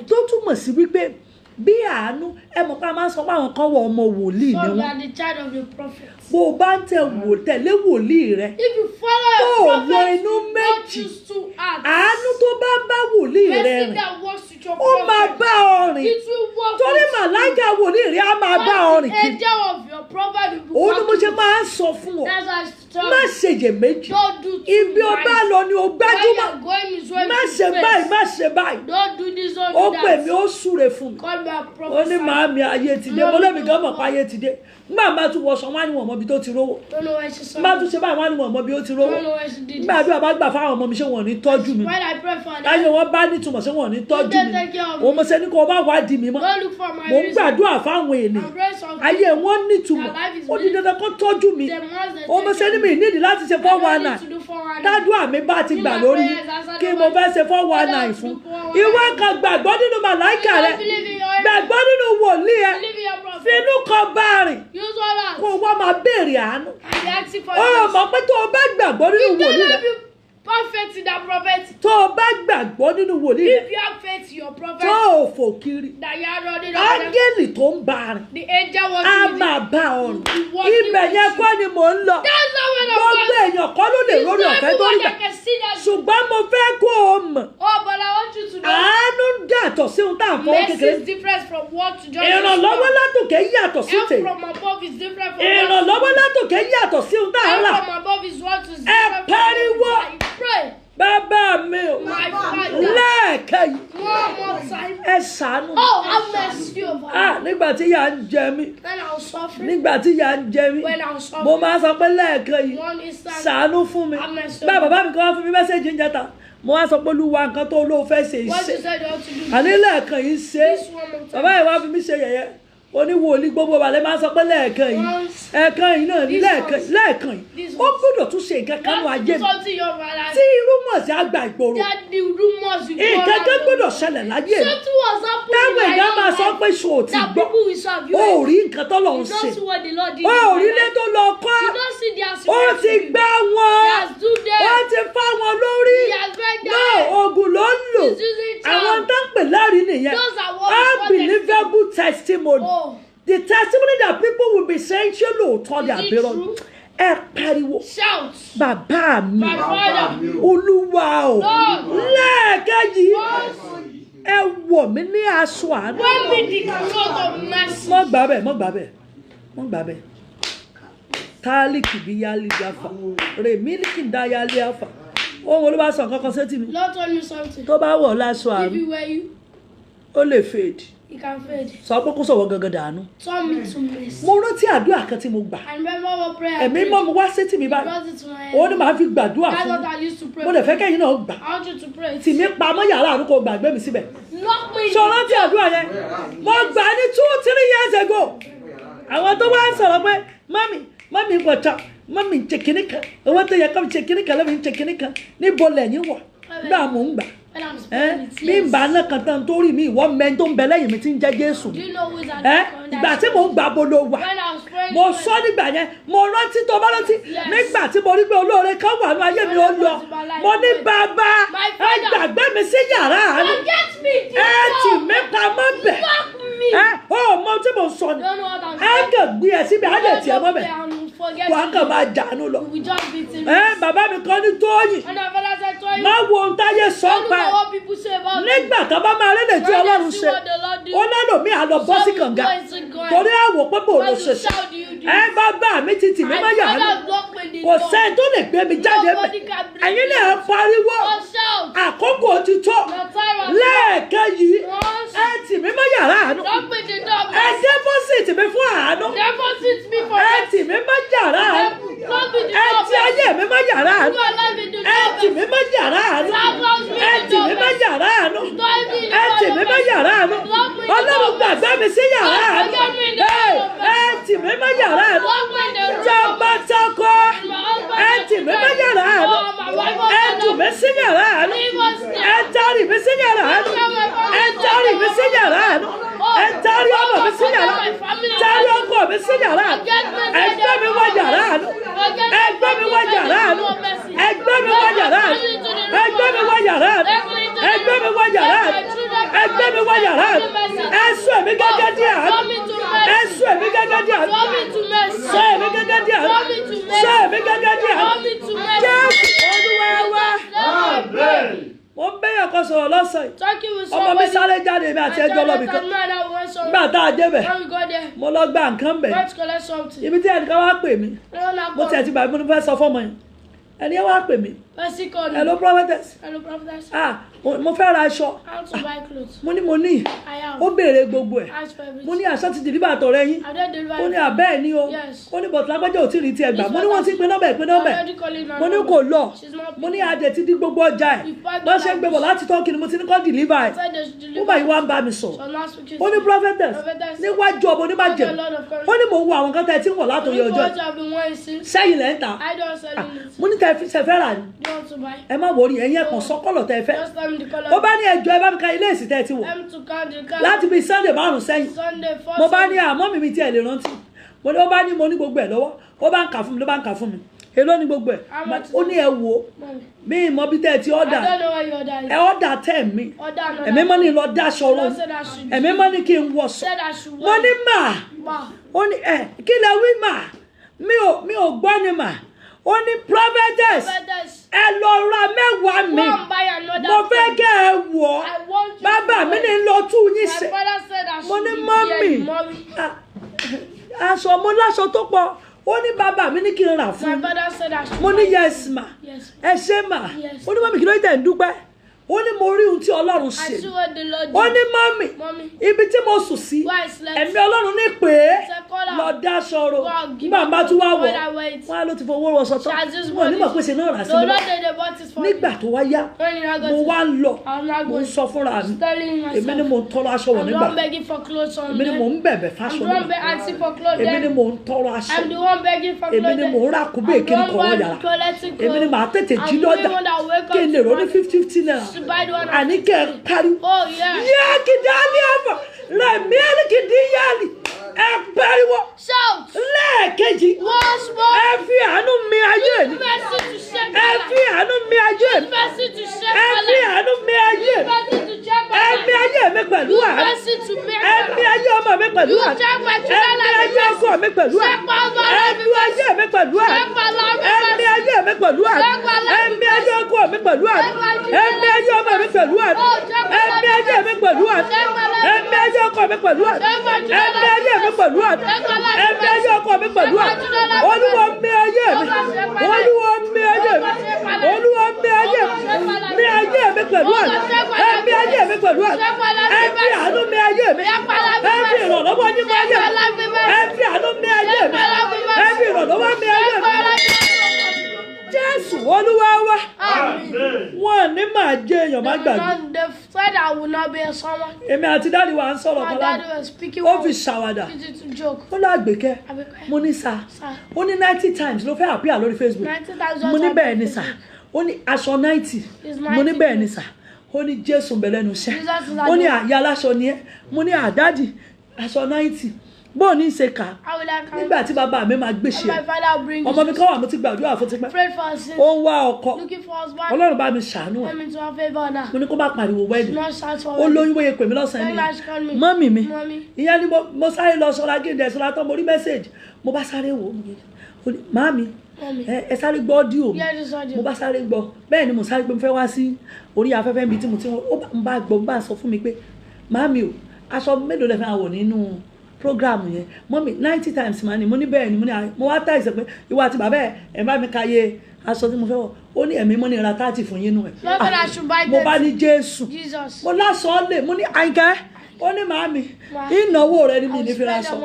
tó túmọ̀ sí wípé bí àánú ẹ mọ̀ pé a máa ń sọ pé àwọn kan wọ ọmọ wòlíì ni wọ́n bó o bá ń tẹ̀lé wòlíì rẹ tó o lọ inú méjì àánú tó bá wòlíì rẹ rìn ó máa bá ọ rìn torí màláìka wòlíì rẹ á máa bá ọ rìn kiri òun ni mo ṣe máa ń sọ fún ọ má ṣèyè méjì ibi o bá lọ ni o gbájúmọ́ má ṣe báyìí ó pè mí ó súre fún mi ó ní màámi ayé ti dé mo lẹ́mi gan mọ̀ pé ayé ti dé nígbà máa tún wọṣọ wọn á ní wọn mọ ibi tó ti rówó máa tún ṣe báyìí wọn á ní wọn mọ ibi tó ti rówó nígbà bí wọn bá gbà fáwọn ọmọ mi ṣé wọn ò ní tọ́jú mi láyé wọn bá nítumọ̀ ṣé wọn ò ní tọ́jú mi òun mo ṣe ní kó o bá wádìí mi mọ́ mo ń gbàdúrà fáwọn ènìyàn ayé wọn nítumọ̀ ó di dandan kó tọ́jú mi òun mo ṣe ní mi nídìí láti ṣe 419 tádùá mi bá ti gbà lórí kí mo fẹ́ ṣe 419 fún ìwọ kan gbàgbọ́ nínú màláìkà rẹ gbàgbọ́ nínú wòlíì ẹ finú kan bá rìn kó wọ́n máa béèrè àánú ó mọ̀ pé tó o bá gbàgbọ́ nínú wòlíì rẹ Prophet in that prophet. tó o bá gbàgbọ́ nínú wòlíì rẹ If you have faith in your prophet. tó o fò kiri That you are running áńgẹ́lì tó ń bá rìn the angel was á máa bá ọ rìn ibẹ̀ yẹn kọ́ ni mò ń lọ That's not when gbogbo èèyàn kọ́ ló lè lórí ọ̀fẹ́ tó rí bẹ̀ ṣùgbọ́n mo fẹ́ kó o mọ̀ Oh, but I want you to know. àánú yàtọ̀ sí ohun tá à ń fọwọ́ Mercy kékeré is different from what to just. ìrànlọ́wọ́ látòkè yàtọ̀ sí Help tèmi from above is different from ìrànlọ́wọ́ látòkè yàtọ̀ sí ohun tá à ń rà Help from above is what is ẹ different pariwo from what I pray. bàbá mi ò My Father. lẹ́ẹ̀kẹ́ yìí One more time. ẹ ṣàánú mi. Oh, have mercy over me. Nígbà tí ìyà ń jẹ mí When I was suffering. nígbà tí ìyà ń jẹ mí When I was suffering. mo máa sọ pé lẹ́ẹ̀kan yìí One instant. ṣàánú fún mi Have mercy bá over bàbá mi kan wá fún mi mẹ́sẹ̀jì ń jẹta mo wá sọ pé Olúwa nǹkan tó lóun fẹ́ ṣe What ìṣe you said you ought to do. àní lẹ́ẹ̀kan yìí ṣe This one bàbá yìí wá fi mí ṣe yẹ̀yẹ́ oníwòlí gbogbo wa lè máa sọ pé lẹ́ẹ̀kan yìí ẹ̀ẹ̀kan yìí náà ní lẹ́ẹ̀kan yìí ó gbọ́dọ̀ tún ṣe nǹkan kan ní ayé mi tí rumors àgbà ìgboro nǹkan kan gbọ́dọ̀ ṣẹlẹ̀ láyé mi táwọn èèyàn máa sọ pé ṣò ti gbọ́ ó rí nǹkan tó lọ ń ṣe ó rí ilé tó lọ kọ́ ó ti gbá wọn ó ti fá wọn lórí náà oògùn ló ń lò àwọn tó ń pè lẹ́rìí nìyẹn unbelievable testimony. The testimony that people will be saying, ṣé lóòótọ́ ni àbírọ́ ẹ pariwo bàbá mi olúwa o lẹ́ẹ̀kejì ẹ wọ̀ mí ní aṣọ àánú. mọ́ gbà bẹ́ẹ̀ tálíkì bí yálì jáfa rèmílíkì dá yálì àfà ohun olúwa sọ kankan sétí mi tó bá wọ̀ láṣọ àánú ó lè fade. You can fade. Sọ pé kó sọ̀rọ̀ gangan dànù. Turn me to mercy. Mo rántí àdúrà kan tí mo gbà. I remember what prayer. Ẹ̀mí mọ́ mo wá sétí mi báyìí. Òun ni màá fi gbàdúrà fún. That's what I used to pray. Mo lè fẹ́ kẹ́yìn náà gbà. I want you to pray. Tì mí pamọ́ yàrá àánú kò gbàgbé mi síbẹ̀. Lock me. Sọ rántí àdúrà yẹn. Mo gbà ní 2-3 years ago. Àwọn tó wá ń sọ̀rọ̀ pé mami wọ̀tọ̀ mami ń ṣe kinní kan. Owó tó yẹ kọ́ mi ṣe kinní kan lọ́mi ń ṣe kinní kan. Níbo lẹ́yìn wọ̀? Gbà mò ń gbà. Mi ń bá náà kan tán torí mi ìwọ mẹ́ni tó ń bẹ lẹ́yìn mi ti ń jẹ́ Jésù. Ìgbà tí mò ń gbà bolo wà mo sọ nígbà yẹn mo rántí tó bá rántí nígbà tí mo rí pé olóore kan wà ní ayé mi ó lọ mo ní bàbá ẹ gbàgbé mi sí yàrá àánú ẹ tì mí pamọ́ bẹ̀ ó mọ tí mo sọ ni ẹ kàn gbé ẹ síbi á lè tiẹ̀ mọ́ bẹ̀ wà á kàn máa dànù lọ bàbá mi kọ́ ní Tóyìn má wo ohun táyé sọ pa nígbà tó bá máa rí lèjì Ọlọ́run ṣe ó lẹ́nu mi àlọ́ bọ́ sí kànga torí àwọ̀ pé bò ló ṣe ṣe bàbá mi ti tì mí má yà á lọ kò sẹ́ni tó lè gbé mi jáde mẹ́ ẹ̀yin lè pariwo àkókò ti tó lẹ́ẹ̀kẹ́ yìí ẹ tì mí má yàrá àánú ẹ dẹ́pọ́sìtì mi fún àánú ẹ tì mí má yàrá àánú ẹ ti ayé mi má yàrá àánú ẹ tì mí má yàrá àánú ẹ tì mí má yàrá àánú ẹ tì mí má yàrá àánú Ọlọ́run gbàgbé mi sí yàrá àánú ẹ tì mí má yàrá àánú tọmọtọkọ ẹ tì mí má yàrá àánú ẹ tù mí sí yàrá àánú ẹ tarí mi sí yàrá àánú ẹ tarí mi sí yàrá àánú ẹ tarí ọmọ mi sí yàrá tarí ọkọ mi sí yàrá ẹ gbé mi wọ yàrá àánú ẹ gbé mi wọ yàrá àánú ẹ gbé mi wọ yàrá àánú ẹ gbé mi wọ yàrá àánú ẹ gbé mi wọ yàrá àánú ẹ gbé mi wọ yàrá àánú ẹ sọ èmi gẹ́gẹ́ di àánú ẹ sọ èmi gẹ́gẹ́ di àánú sọ èmi gẹ́gẹ́ di àánú sọ èmi gẹ́gẹ́ di àánú Jésù Olúwa wa. Mo ń bẹ́yàn kan sọ̀rọ̀ lọ́sàn yìí ọmọ mi sáré jáde mi àti ẹjọ́ lọ́bì kan nígbà tá a dé bẹ̀ mo lọ gba nǹkan bẹ̀ ibi tí ẹnìkan wá pè mí mo tẹ̀ ti bàbá mi fẹ́ sọ fọ́mọ yẹn ẹni ẹ wá pè mí hello prophetess mo fẹ́ ra aṣọ mo ní ó béèrè gbogbo ẹ̀ mo ní aṣọ ti dìbà tọ̀rẹ́ yín ó ní abẹ́ ẹ̀ ní o ó ní bọ̀tún lágbájá ò tí ì rí tiẹ̀ gbà mo ní wọ́n ti pe nọ́mbẹ̀ mo ní kò lọ mo ní adé ti dí gbogbo ọjà ẹ̀ bọ́n ṣe ń gbé bọ̀ láti tọ́kì ni mo ti ní kọ́ deliver ẹ̀ ó bá yìí wá ń bá mi sọ ó ní prophetess níwájú ọmọ oníbàjẹ́ ó ní mò ń wo àwọn kan tẹ́ tí ń wọ̀ látòyè ọjọ́ sẹ́yìn lẹ́ ń ta mo ní tẹ́ fẹ́ rà ní ẹ má wọrí ẹ̀yin ẹ̀kan sọ́kọ̀lọ̀ tẹ́ fẹ́ ó bá ní ẹjọ́ ẹ bá mi ka ilé ìsìn tẹ́ ti wọ̀ láti bí Sunday 5 sẹ́yìn mo bá ní àmọ́ mi tiẹ̀ lè rántí mo ní ó bá ní mo ní gbogbo ẹ̀ lọ́wọ́ ó bá ń kà fún mi ló bá ń kà fún mi èló ní gbogbo ẹ̀ ó ní ẹ wò mí ìmọ̀ bí tẹ́ ẹ ti ọ̀dà ẹ ọ̀dà tẹ́ mi ẹ̀mí mọ́ ní lọ dáṣọ ro ẹ̀mí mọ́ ní kí n wọ̀ṣọ mo ní mà ó ní kí lẹ wí mà mi ò gbọ́ ni mà ó ní prophetess ẹ lọ ra mẹ́wàá mi mo fẹ́ kẹ́ ẹ wọ̀ bàbá mi ní lọ tú yín ṣe mo ní mọ́mì aṣọ mo láṣọ tó pọ̀ ó ní bàbá mi ní kí n rà fún mo ní yes ma ẹ ṣé ma ó ní mọ́mì kí ló tẹ̀ ń dúpẹ́ ó ní mo rí ohun tí Ọlọ́run I ṣe see what the Lord ó did. ní mọ́mì Mommy, ibi tí mo sùn sí why I slept? ẹ̀mí Ọlọ́run ní pé lọ dá aṣọ ro nígbà bá tún wá wọ̀ wọ́n á ló ti fowó rọṣọ tán wọ́n nígbà pé ṣe náà rà sí No, mi not that they bought it for nígbà me. tó wá yá When you got mo it, wá ń lọ I'm not mo ń going. sọ fúnra mi Telling èmi ni myself. mo ń tọrọ aṣọ wọ̀ I'm the nígbà one begging for clothes on èmi ni mo them. ń bẹ̀bẹ̀ I'm fáṣọ the one nígbà asking for clothes èmi ni then. mo ń tọrọ aṣọ I'm the one begging for èmi clothes ni then. mo ń rà kúbẹ̀ I'm the kiri one kọ̀ọ̀ yàrá collecting èmi ni clothes. màá tètè jí I'm the lọ́jà one that wake up kí n lè rò ní to 50 naira buy the one àní kẹ́ ẹ kárí. Oh yeah. yá kìdáàlì àbọ̀ lẹ́mìíràn kìdíyàlì ẹ pariwo Shout. lẹ́ẹ̀kejì Once more. ẹ fi àánú mi ayé mi Mercy to shake ẹ my fi life. àánú mi ayé mi Mercy to shake ẹ my fi life. àánú mi ayé mi Mercy to shake ẹ my mi life. ayé mi pẹ̀lú àánú Mercy to make ẹ my mi ayé ọmọ mi pẹ̀lú You àánú shake my ẹ children mi like ayé mercy. ọkọ mi pẹ̀lú àánú Shake my life ẹ like mi ayé mi pẹ̀lú àánú Shake my life ẹ like mi ayé mi pẹ̀lú àánú Shake my life ẹ mi ayé ọkọ mi pẹ̀lú àánú ẹ mi ayé ọmọ mi pẹ̀lú àánú ẹ mi ayé mi pẹ̀lú àánú ẹ mi ayé ọkọ mi pẹ̀lú àánú ẹ mi ayé mi pẹ̀lú àánú ẹ mi ayé ọkọ mi pẹ̀lú àánú Olúwa mi ayé mi Olúwa mi ayé mi Olúwa mi ayé mi ayé mi pẹ̀lú àánú ẹ mi ayé mi pẹ̀lú àánú ẹ fi àánú mi ayé mi ẹ fi ìrànlọ́wọ́ yín mi ayé mi ẹ fi àánú mi ayé mi ẹ fi ìrànlọ́wọ́ mi ayé mi Jésù Olúwa wa wọn ní máa jẹ èèyàn má gbàgbé They said I will not be a someone. èmi àti dáàdi wa ń sọ̀rọ̀ My kan daddy lánàá was speaking ó fi one. ṣàwàdà It's a joke. ó lágbèkẹ́ Abike. mo ní sá Sir. ó ní 90 times ló fẹ́ àpíà lórí Facebook 90,000 mo ní bẹ́ẹ̀ ni sà ó ní aṣọ 90 mo ní bẹ́ẹ̀ ni sà ó ní Jésù ń bẹ lẹ́nu iṣẹ́ ó ní àyà aláṣọ ni ẹ́ mo ní àdádì aṣọ 90 bóò ní í ṣe kà How will I come? nígbà tí bàbá mi máa gbèsè My father will bring ọmọ mi kọ́ wà mo ti gbàdúrà fún tipẹ́ Pray for us. ó ń wá ọkọ Looking for husband. Ọlọ́run bá mi ṣàánú ẹ̀ Come into our favor now. mo ní kó má pariwo wẹ́ẹ̀dì Not shout for ó me. lóyún wóye pè mí lọ́sàn-án Very much call me. ni mọ́mì mi Mommy. ìyẹn ni mo sáré lọ sọ́ra gíndẹ̀ sọ́ra tán mo rí mẹ́sẹ̀gì mo bá sáré wò ó màmí Mommy. ẹ sáré gbọ́ ọ́díò mi Yeah, this audio. mo bá sáré gbọ́ bẹ́ẹ̀ ni mo sáré pé mo fẹ́ wá sí orí afẹ́fẹ́ mi tí mo ti ń bá gbọ́ bá sọ fún mi pé màmí o aṣọ mélòó lẹ fẹ́ wọ̀ nínú program yẹn mọ́mí 90 times máa ní mo ní bẹ́ẹ̀ ni mo wá tá ìsẹ̀ pé ìwà àti bàbá ẹ̀ bá mi káyé aṣọ tí mo fẹ́ wọ̀ ó ní ẹ̀mí mo ní ra 30 fún yín nù ẹ̀ Not that I should buy mo bá this. ní Jésù Jesus. mo lásán lè mo ní àyíká ó ní màámi ìnáwó rẹ ni mi ní fi ra aṣọ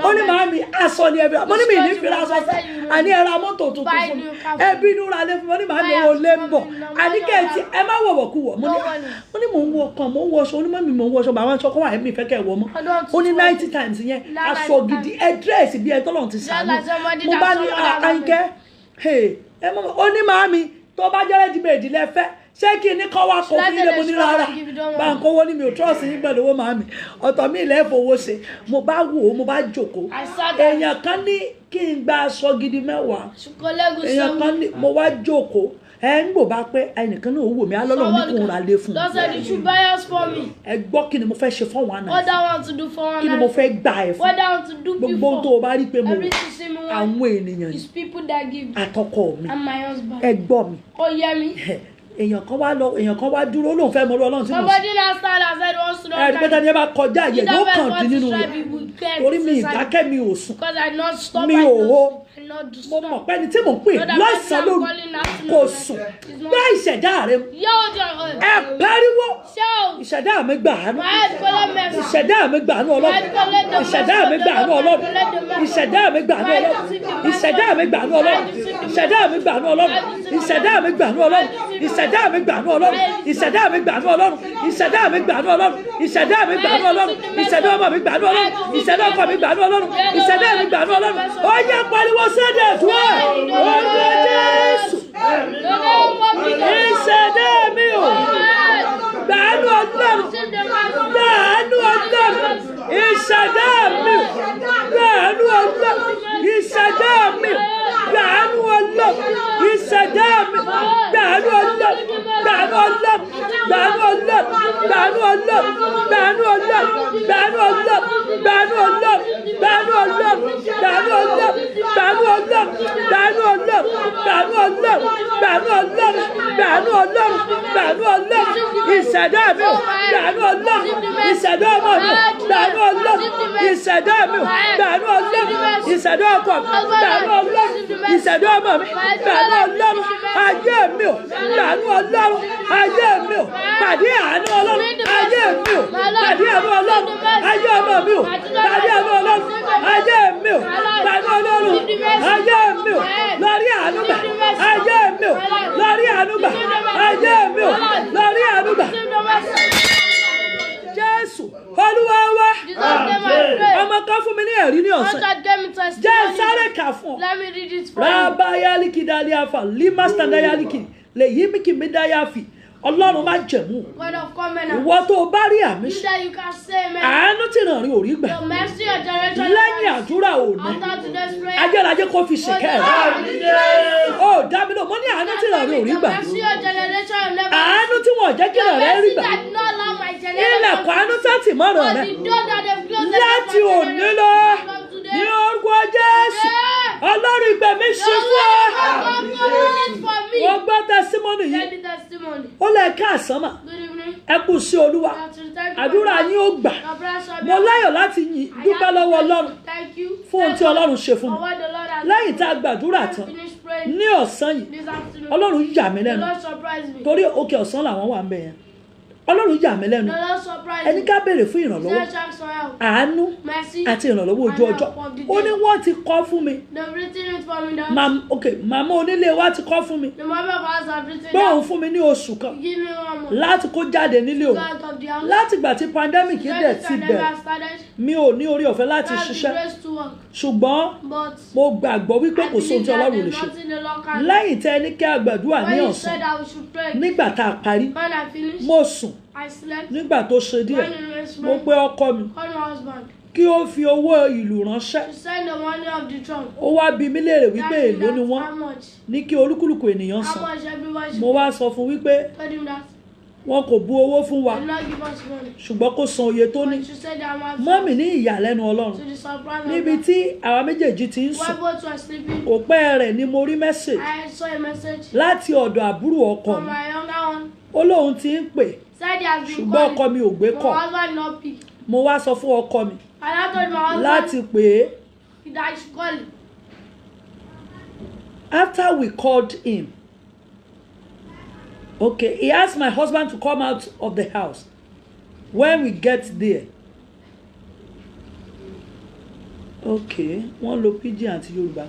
ó ní màámi aṣọ ni ẹbí mo ní mi ní fi ra aṣọ fún àní ẹ ra mọ́tò tuntun fún mi ẹbí inú ra lé fún mi ó ní màámi owó lé ń bọ̀ àní kẹ́ẹ̀tì ẹ má wọ̀wọ̀ kú wọ̀ mo ní mò ń wọ ọkàn mò ń wọ aṣọ onímọ̀ mi mò ń wọ aṣọ bàbá aṣọ kọ́ wà ẹ̀mí ìfẹ́ kẹ́ ẹ̀ wọ mọ́ ó ní 90 times yẹn aṣọ gidi ẹ dírẹ́sì bí ẹ tọ́lọ̀ ti sàánú mo bá ní àyíkẹ́ ẹ mọ́ ó ní màámi tó bá jẹ́rẹ́ dìbèdì lẹ́fẹ́ ṣé kí ní kọ́ wá kó fún ilé mo ní rárá bá ń kówó ní mi ò trọ́ọ̀sì yín pẹ̀lú owó màámi ọ̀tọ̀ mi ilẹ̀ fowó ṣe mo bá wò ó mo bá jókòó èèyàn kan ní kí n gba aṣọ gidi 10 èèyàn kan ní mo wá jókòó ẹ ń gbò bá pẹ́ ẹnìkan náà wò mí alọ́lọ́ ní kò ń ra lé fún Don't say you should buy us for me. ẹ gbọ́ kí ni mo fẹ́ ṣe fún wọn What náà I want to do for one kí ni mo night. fẹ́ gbà ẹ fún What I want to do gbogbo tó o before. bá rí pé mo Everything see me àwọn want ènìyàn is people that give. àtọkọ mi And my husband. ẹ gbọ́ mi Oh, yeah, me. èèyàn kan wá dúró lóun fẹ́ mọ Ọlọ́run tí mo Somebody last time I said wants to ẹ rí pé tani ẹ bá kọjá yẹ yóò kàn dín nínú rẹ torí mi ìdákẹ́ mi ò sùn Because I not stop mi my ò hó nose. I not do mo stop. mọ̀ pé ẹni tí mò ń pè lọ́sàn-án lóru kò sùn gbá ìṣẹ̀dá rẹ mu Yo, John. ẹ pariwo Shout. ìṣẹ̀dá mi gbà á nù My head full of mess. ìṣẹ̀dá mi gbà á nù Ọlọ́run ìṣẹ̀dá mi gbà á nù Ọlọ́run ìṣẹ̀dá mi gbà á nù Ọlọ́run ìṣẹ̀dá mi gbà á nù Ọlọ́run ìṣẹ̀dá mi gbà á nù Ọlọ́run ìṣẹ̀dá mi gbà á nù Ọlọ́run ìṣẹ̀dá mi gbà á nù Ọlọ́run ìṣẹ̀dá mi gbà á nù Ọlọ́run ìṣẹ̀dá mi gbà á nù Ọlọ́run ìṣẹ̀dá mi gbà á nù Ọlọ́run ìṣẹ̀dá ọmọ mi gbà á nù Ọlọ́run ìṣẹ̀dá ọkọ mi gbà á nù Ọlọ́run ìṣẹ̀dá mi gbà á nù Ọlọ́run ó yẹ pariwo sẹ́dẹ̀ tó ẹ̀ ọjọ́ Jésù ìṣẹ̀dá mi ò gbà á nù Ọlọ́run gbà á nù Ọlọ́run ìṣẹ̀dá mi gbà á nù Ọlọ́run ìṣẹ̀dá mi gbà á nù Ọlọ́run ìṣẹ̀dá mi gbà á nù Ọlọ́run gbà á nù Ọlọ́run gbà á nù Ọlọ́run gbà á nù Ọlọ́run gbà á nù Ọlọ́run gbà á nù Ọlọ́run gbà á nù Ọlọ́run gbà á nù Ọlọ́run gbà á nù Ọlọ́run gbà á nù Ọlọ́run gbà á nù Ọlọ́run gbà á nù Ọlọ́run gbà á nù Ọlọ́run gbà á nù Ọlọ́run gbà á nù Ọlọ́run ìṣẹ̀dá mi gbà á nù Ọlọ́run ìṣẹ̀dá ọmọ mi gbà á nù Ọlọ́run ìṣẹ̀dá mi ò gbàánú ọlọ́run ìṣẹ̀dá ọkọ mi gbàánú ọlọ́run ìṣẹ̀dá ọmọ mi gbàánú ọlọ́run ayé mi ò gbàánú ọlọ́run ayé mi ò pàdé àánú ọlọ́run ayé mi ò pàdé àánú ọlọ́run ayé ọmọ mi ò pàdé àánú ọlọ́run ayé mi ò gbàánú ọlọ́run ayé mi ò lórí àánú gbà ayé mi ò lórí àánú gbà ayé mi ò lórí àánú gbà. Jésù Olúwa wa ọmọ kan fún mi ní ẹ̀rí ní ọ̀sán jẹ́ sáré kà fún ọ. Rábà yálìkì dálí àfà límà sàndá yálìkì lè yí mi kì mí dá yáfì Ọlọ́run má jẹ̀mú ìwọ tó o bá rí àmì ṣe àánú tí ìrànrí ò rí gbà lẹ́yìn àdúrà òní ajẹ́rajẹ́ kó fi ṣèkẹ́ rẹ̀ ó dábìlò mo ní àánú tí ìrànrí ò rí gbà àánú tí wọ́n jẹ́ kí ìrànrí rí gbà ilẹ̀kùn àánú tàtì mọ́rọ̀ rẹ̀ láti òní lọ ní orúkọ Jésù Ọlọ́run ìgbẹ̀mí ṣe fún ọ. Wọ́n gbọ́ tẹsímọ́nì yìí ó lè ká àsánmà ẹ kú sí Olúwa àdúrà yín ó gbà mo láyọ̀ láti dúpẹ́ lọ́wọ́ Ọlọ́run fún ohun tí Ọlọ́run ṣe fún mi lẹ́yìn tá a gbàdúrà tán ní ọ̀sán yìí Ọlọ́run yà mí lẹ́nu torí òkè ọ̀sán làwọn wà ń bẹ̀ yẹn Ọlọ́run yà mí lẹ́nu ẹni ká béèrè fún ìrànlọ́wọ́ àánú àti ìrànlọ́wọ́ ojú ọjọ́ ó ní wọ́n ti kọ́ fún mi màmá onílé wa ti kọ́ fún mi pé òun fún mi ní oṣù kan láti kó jáde nílé òun láti ìgbà tí pandemic dẹ̀ ti bẹ̀rẹ̀ mi ò ní orí ọ̀fẹ́ láti ṣiṣẹ́ ṣùgbọ́n mo gbàgbọ́ wípé kò sóhun tí Ọlọ́run lè ṣe lẹ́yìn tẹ́ ní kí a gbàdúrà ní ọ̀sán nígbà tá a parí mo sùn nígbà tó ṣe díẹ̀ mo pe ọkọ mi kí ó fi owó ìlú ránṣẹ́ ó wá bi mí léèrè wípé èló ni wọ́n ní kí olúkúlùkù ènìyàn san mo wá sọ fún wípé wọn kò bu owó fún wa ṣùgbọ́n kó san oye tó ní mọ́mì ní ìyàlẹ́nu Ọlọ́run níbi tí àwa méjèèjì ti ń sùn òpẹ́ rẹ̀ ni mo rí mẹ́sẹ̀jì láti ọ̀dọ̀ àbúrò ọkọ mi ó lóun ti ń pè ṣùgbọ́n ọkọ mi ò gbé kọ̀ mo wá sọ fún ọkọ mi láti pè é. After we called him, okay, he asked my husband to come out of the house. When we get there, okay, wọ́n lo pidgin àti Yorùbá.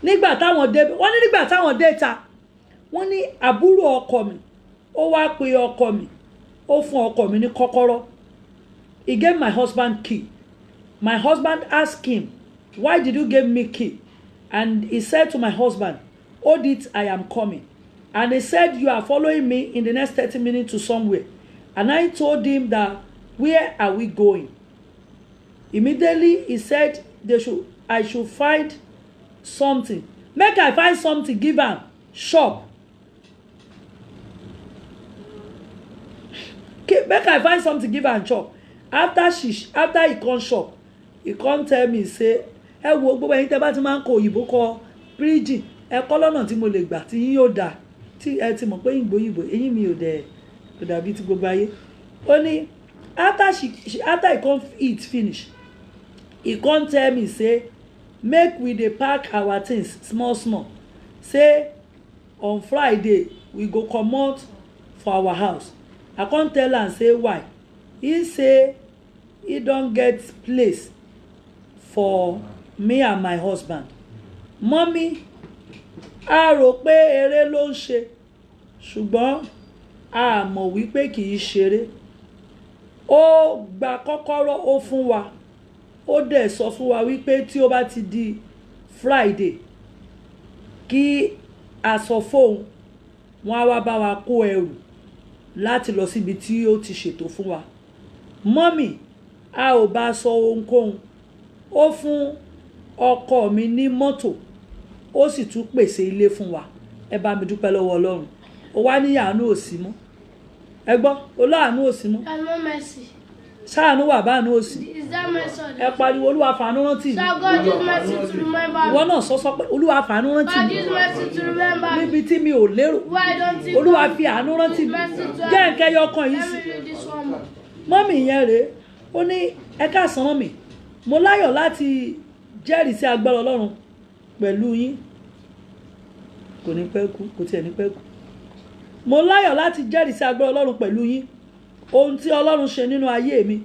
Nígbà táwọn dé, wọ́n ní nígbà táwọn dé ta, wọ́n ní àbúrò ọkọ mi, ó wá pe ọkọ mi, ó fún ọkọ mi ní kọ́kọ́rọ́. He gave my husband key. My husband asked him, "Why did you give me key?" And he said to my husband, "Hold it, I am coming." And he said, "You are following me in the next 30 minutes to somewhere." And I told him that, "Where are we going?" Immediately he said I should find something. Make I find something, give am shop. Make I find something, give am shop. After he come shop, he come tell me say, ẹ wo gbogbo ẹ̀yin tẹ́ bá ti máa ń kọ òyìnbó kọ pidgin ẹ kọ́ lọ́nà tí mo lè gbà tí yín yóò dà tí ẹ ti mọ̀ pé ìgbòyìnbó eyín mi ò dàbí ti gbogbo ayé. Ó ní after he come eat finish, he come tell me say make we dey pack our things small small, say on Friday we go comot for our house. I come tell am say why. He say he don get place for me and my husband. Mommy, a rò pé eré ló ń ṣe ṣùgbọ́n a mọ̀ wípé kì í ṣeré. Ó gba kọ́kọ́rọ́ ó fún wa, ó dẹ̀ sọ fún wa wípé tí ó bá ti di Friday kí a sọ fóun wọn á wá bá wa kó ẹrù láti lọ síbi tí ó ti ṣètò fún wa. Mọ́mì, a ò bá sọ ohunkóhun. Ó fún ọkọ mi ní mọ́tò, ó sì tún pèsè ilé fún wa. Ẹ bá mi dúpẹ́ lọ́wọ́ Ọlọ́run. Ó wá ní àánú òsì mọ́. Ẹ gbọ́, olóàánú òsì mọ́. Ṣáàánú wà bá àánú òsì. Ẹ pariwo Olúwa fàánú rántí mi. Ìwọ náà sọ pé Olúwa fàánú rántí mi. Níbi tí mi ò lérò. Olúwa fi àánú rántí mi. Jẹ́ nkẹ́ yọkan yìí sí. Mọ́mì yẹn rèé, ó ní ẹ káàsán mọ́mì. mo láyọ̀ láti jẹ́rìí sí agbára Ọlọ́run pẹ̀lú yín. Kò ní pẹ́ kú, kò tiẹ̀ ní pẹ́ kú. Mo láyọ̀ láti jẹ́rìí sí agbára Ọlọ́run pẹ̀lú yín. Ohun tí Ọlọ́run ṣe nínú ayé mi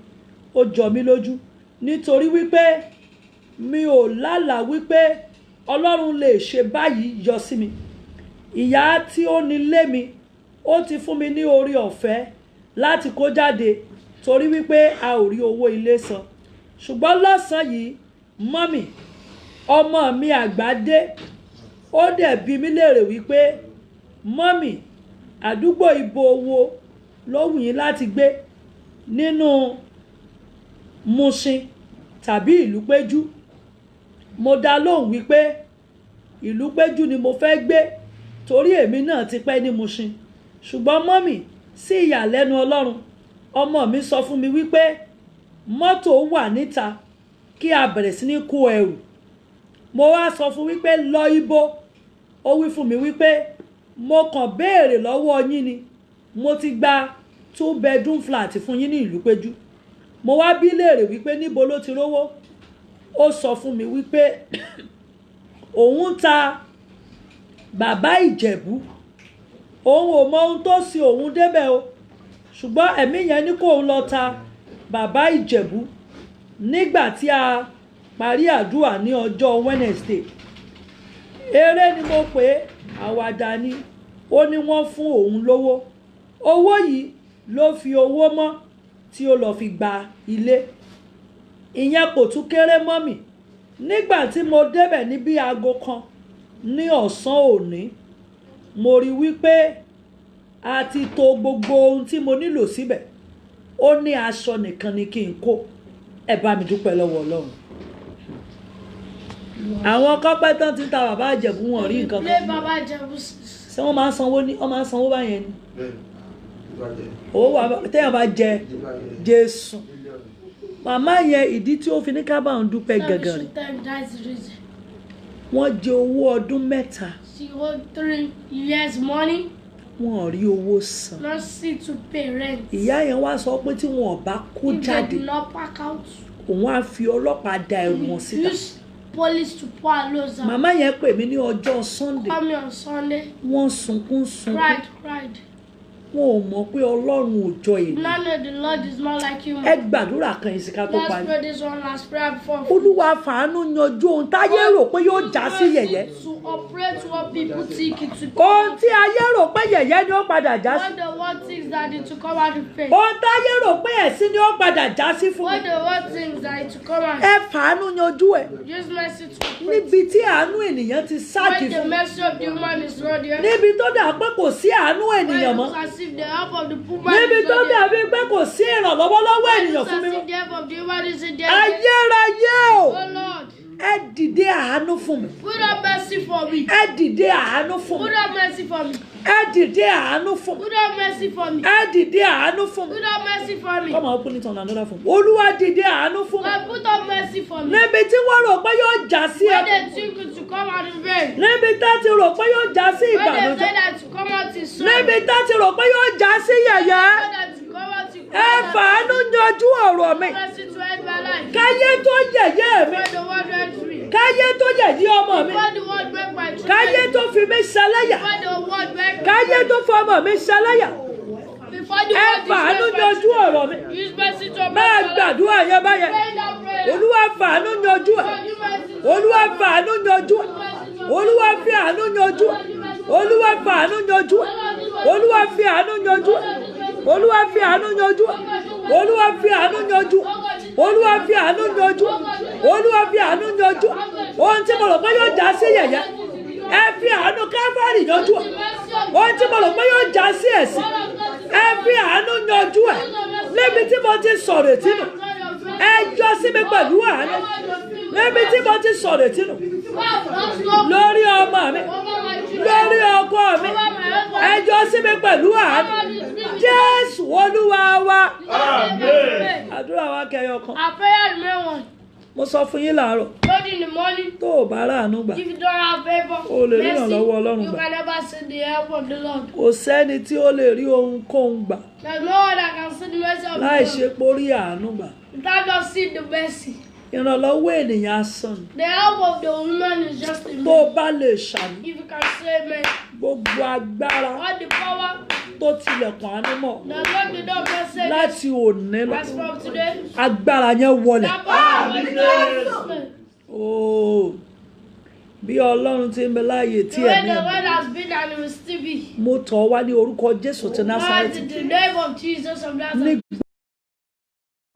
ó jọ mí lójú nítorí wípé mi ò lálàá wípé Ọlọ́run lè ṣe báyìí yọ sí mi. Ìyá tí ó nílé mi ó ti fún mi ní orí ọ̀fẹ́ láti kó jáde torí wípé a ò rí owó ilé san. Ṣùgbọ́n lọ́sàn-án yìí mọ́mì ọmọ mi àgbà dé, ó dẹ̀ bi mí léèrè wípé mọ́mì àdúgbò ibo wo ló wù yín láti gbé nínú Mushin tàbí Ìlúpéjú. Mo dá lóhùn wípé Ìlúpéjú ni mo fẹ́ gbé torí èmi náà ti pẹ́ ní Mushin. Ṣùgbọ́n mọ́mì sí ìyàlẹ́nu Ọlọ́run ọmọ mi sọ fún mi wípé mọ́tò wà níta kí a bẹ̀rẹ̀ sí ní kó ẹrù. Mo wá sọ fún wípé lọ ibo. Ó wí fún mi wípé mo kàn béèrè lọ́wọ́ yín ni, mo ti gba 2 bedroom flat fún yín ní Ìlúpéjú. Mo wá bí léèrè wípé níbo ló ti rówó. Ó sọ fún mi wípé òun ta bàbá Ìjẹ̀bú, òun ò mọ ohun tó sì òun débẹ̀ o, ṣùgbọ́n ẹ̀mí yẹn ní kó òun lọ ta bàbá Ìjẹ̀bú nígbà tí a parí àdúrà ní ọjọ́ Wednesday. Eré ni mo pè, àwàdà ni. Ó ní wọ́n fún òun lówó. Owó yìí ló fi owó mọ́ tí ó lọ fi gba ilé. Ìyẹn kò tún kéré mọ́mì. Nígbà tí mo débẹ̀ ní bí aago kan ní ọ̀sán òní, mo rí wípé a ti tò gbogbo ohun tí mo nílò síbẹ̀. Ó ní aṣọ nìkan ni kí n kó. Ẹ bá mi dúpẹ́ lọ́wọ́ Ọlọ́run. Àwọn kọ́pẹ́ tán ti ta bàbá Ìjẹ̀bú wọn rí nǹkan kan. Ṣé wọ́n máa ń sanwó ní wọ́n máa ń sanwó báyẹn ni? Owó wà téèyàn bá jẹ Jésù. Màmá yẹn ìdí tí ó fi ní ká bá òun dúpẹ́ gangan rẹ̀. Wọ́n jẹ owó ọdún 3. She owed 3 years money. Wọn ò rí owó san. Not see to pay rent. Ìyá yẹn wá sọ pé tí wọn ò bá kó If they jáde, did not pack out, òun á fi ọlọ́pàá da ẹrù wọn síta. use police to pour her loads out. Màmá yẹn pè mí ní ọjọ́ Sunday. Call me on Sunday. Wọ́n sunkún. Cried. Wọn ò mọ̀ pé Ọlọ́run ò jọ èmi. Now know the Lord is not like you. Ẹ gbàdúrà kan ìsìnká tó Let's parí. pray this one last prayer before. Olúwa fàánú yanjú ohun táyé rò pé yóò já sí yẹ̀yẹ́. To operate what people think it to Ohun tí ayé rò pé yẹ̀yẹ́ ni ó padà já sí. What the world thinks that it to come out of faith. Ohun táyé rò pé ẹ̀sín ni ó padà já sí fún What mi. the world thinks that it to come out. Ẹ fàánú yanjú ẹ̀. Use mercy to operate. Níbi tí àánú ènìyàn ti sáàkì When the fún. mercy of the woman is not there. Níbi tó dà pé kò sí àánú When ènìyàn it mọ́. looks as if the help of the woman Níbi is tó not there. dàbí pé kò sí ìrànlọ́wọ́ lọ́wọ́ When it ènìyàn looks fún as mi mọ́. if the help of the woman is in there. Ayérayé o. Oh Lord, Ẹ dìde àánú fún mi. put up mercy for me. Ẹ dìde àánú fún mi. Put up mercy for me. Ẹ dìde àánú fún mi. Put up mercy for me. Ẹ dìde àánú fún mi. Put up mercy for me. Come on, open it on another phone. Olúwa dìde àánú fún mi. God, put up mercy for me. Níbi tí wọ́n rò pé yóò já sí When ẹ. they think it to come out in vain. Níbi tá ti rò pé yóò já sí When they ìbànújẹ́. say that to come out in sorrow. Níbi tá ti rò pé yóò já sí yẹ̀yẹ́. When that to come out in Ẹ fàánú yanjú ọ̀rọ̀ mi. mercy to end my life. Káyé tó yẹ̀yẹ́ mi. When the world went free. Káyé tó yẹ̀yẹ́ ọmọ mi. When the world break my children. Káyé tó fi mí ṣẹlẹ́yà. When the world break Káyé tó fi ọmọ mi ṣẹlẹ́yà. before the Ẹ world fàánú disgrace yanjú my ọ̀rọ̀ mi. children. Use mercy to Máa make my life. gbàdúrà yẹn báyẹn. Pray that prayer. Olúwa fàánú yanjú ẹ̀. God, use mercy to Olúwa fàánú yanjú ẹ̀. Olúwa fi àánú yanjú ẹ̀. Olúwa fàánú yanjú ẹ̀. Olúwa fi àánú yanjú ẹ̀. Olúwa fi àánú yanjú ẹ̀. Olúwa fi àánú yanjú ẹ̀. Olúwa fi àánú yanjú ẹ̀. Olúwa fi àánú yanjú ẹ̀. Ohun tí mo rò pé yóò já sí yẹ̀yẹ́. Ẹ fi àánú Káfárì yanjú ẹ̀. Ohun tí mo rò pé yóò já sí ẹ̀sín. Ẹ fi àánú yanjú ẹ̀. Níbi tí mo ti sọ̀rọ̀ ètí nù. Ẹ yọ sí mi pẹ̀lú àánú. Níbi tí mo ti sọ̀rọ̀ ètí nù. Lórí ọmọ mi. Lórí ọkọ mi. Ẹ yọ sí mi pẹ̀lú àánú. Jésù Olúwa wa. Amen. Àdúrà wa kẹyọ kan. Our prayer remain one. Mo sọ fún yín láàárọ̀. Lord, in the morning, Tó o bá ráàánú gbà. if you don't have favor, O lè rí mercy, ìrànlọ́wọ́ Ọlọ́run you gbà. can never see the help of the Lord. Kò sẹ́ni tí ó lè rí ohunkóhun gbà There's no one that can see the mercy of láì the ṣe Lord porí àánú gbà. without just seeing the mercy. ìrànlọ́wọ́ ènìyàn asán ni. The help of the woman is just in Tó o vain. bá lè ṣàmì If you can say amen. gbogbo agbára All the power tó tilẹ̀kùn àánú mọ̀ that God did not say láti òní lọ as from today. agbára yẹn wọlẹ̀. That power will be Ooo bí Ọlọ́run ti ń bẹ láàyè tí the way ẹ̀mí the ẹ̀ word has been and it will still be. mo tọ̀ wá ní orúkọ Jésù ti God, Násárẹ́tì in the name of Jesus of Nazareth. ní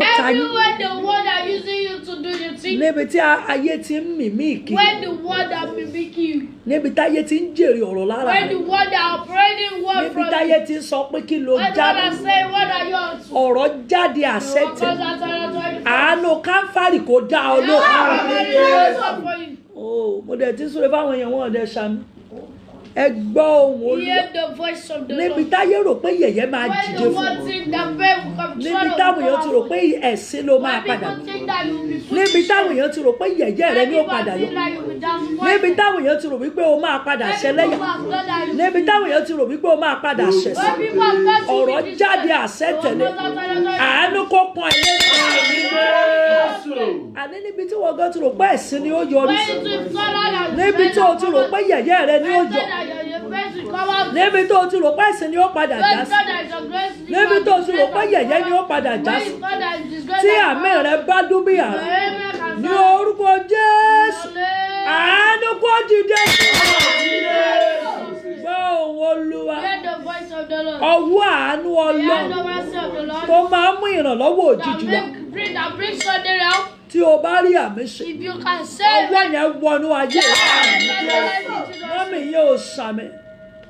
Everywhere the word are using you to do your thing. níbi tí ayé ti ń mì mí ìkiri When the word are mimicking you. níbi táyé ti ń jèrè ọ̀rọ̀ lára When rẹ̀ the word are operating word níbi from táyé you. ti ń sọ pé kí ló When the jáde word are saying what are yours. ọ̀rọ̀ jáde àṣẹ́tẹ̀ Because àánú káfárì kò dá ọ ló. Mo dẹ̀ ti súre fáwọn èèyàn wọn ọ̀dẹ̀ ṣàmì ẹ gbọ́ ohùn Olúwa hear the voice of the níbi Lord. táyé rò pé yẹ̀yẹ́ máa When dìde the fún ọ word think that pain will come níbi táwọn èèyàn ti rò pé ẹ̀sín ló máa when padà people think that you will be put níbi to táwọn shame. èèyàn ti rò pé yẹ̀yẹ́ rẹ ni ó padà yọ When people think that you will be disappointed. níbi táwọn èèyàn ti rò wípé o máa padà When ṣẹlẹ́yà people have thought that you will níbi be- táwọn èèyàn ti rò wípé o máa padà ṣẹ̀sìn When people have thought you will ọ̀rọ̀ be jáde disgraced. àṣẹ́tẹ̀lé àánú kó pọn ẹ̀ lẹ́nu àní níbi tí wọ́n gan ti rò pé ẹ̀sìn ni ó yọrí sí When it will fall out and níbi spread tó o and ti rò cover- pé yẹ̀yẹ́ rẹ ni ó When yọ said that your face will come out. níbi tó o ti rò pé ẹ̀sìn ni ó padà já When sí said that your grace will níbi come tó o ti rò out. pé yẹ̀yẹ́ ni ó padà já When sí you thought that it's disgrace tí and àmì cover- rẹ bá dún bí àrùn Your amen can ní stand. orúkọ Jésù àánú kó dìde gbọ́ ohùn Olúwa Hear the voice of the Lord. ọwọ́ àánú Hear Ọlọ́run the voice of the Lord. tó máa ń mú ìrànlọ́wọ́ That òjijì wá bring sudden help. tí o bá rí àmì ṣe If you can say ọwọ́ yẹn wọnú ayé mọ́mì yẹn ò sàmì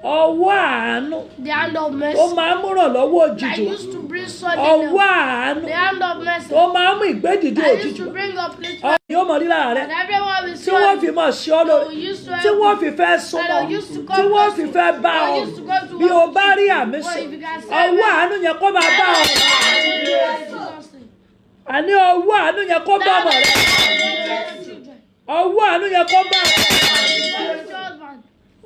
ọwọ́ àánú the hand of tó mercy máa ń mú ìrànlọ́wọ́ that òjijì wá used to bring sudden ọwọ́ help. àánú The hand of mercy tó máa ń mú ìgbédìde that òjijì used to wá bring upliftment. ọ̀rọ̀ yóò mọ̀ nílà rẹ And everyone will tí see wọ́n us. fi máa ṣe ọ́ lórí We used to tí help wọ́n you. fi fẹ́ súnmọ́ That used to come tí wọ́n close fi to fẹ́ you. bá ọ That used to come to bí o work bá with rí you. àmì But ṣe if you can say ọwọ́ amen, àánú yẹn kó máa bá ọ àní ọwọ́ àánú yẹn kó bá ọmọ rẹ ọwọ́ àánú yẹn kó bá ọ.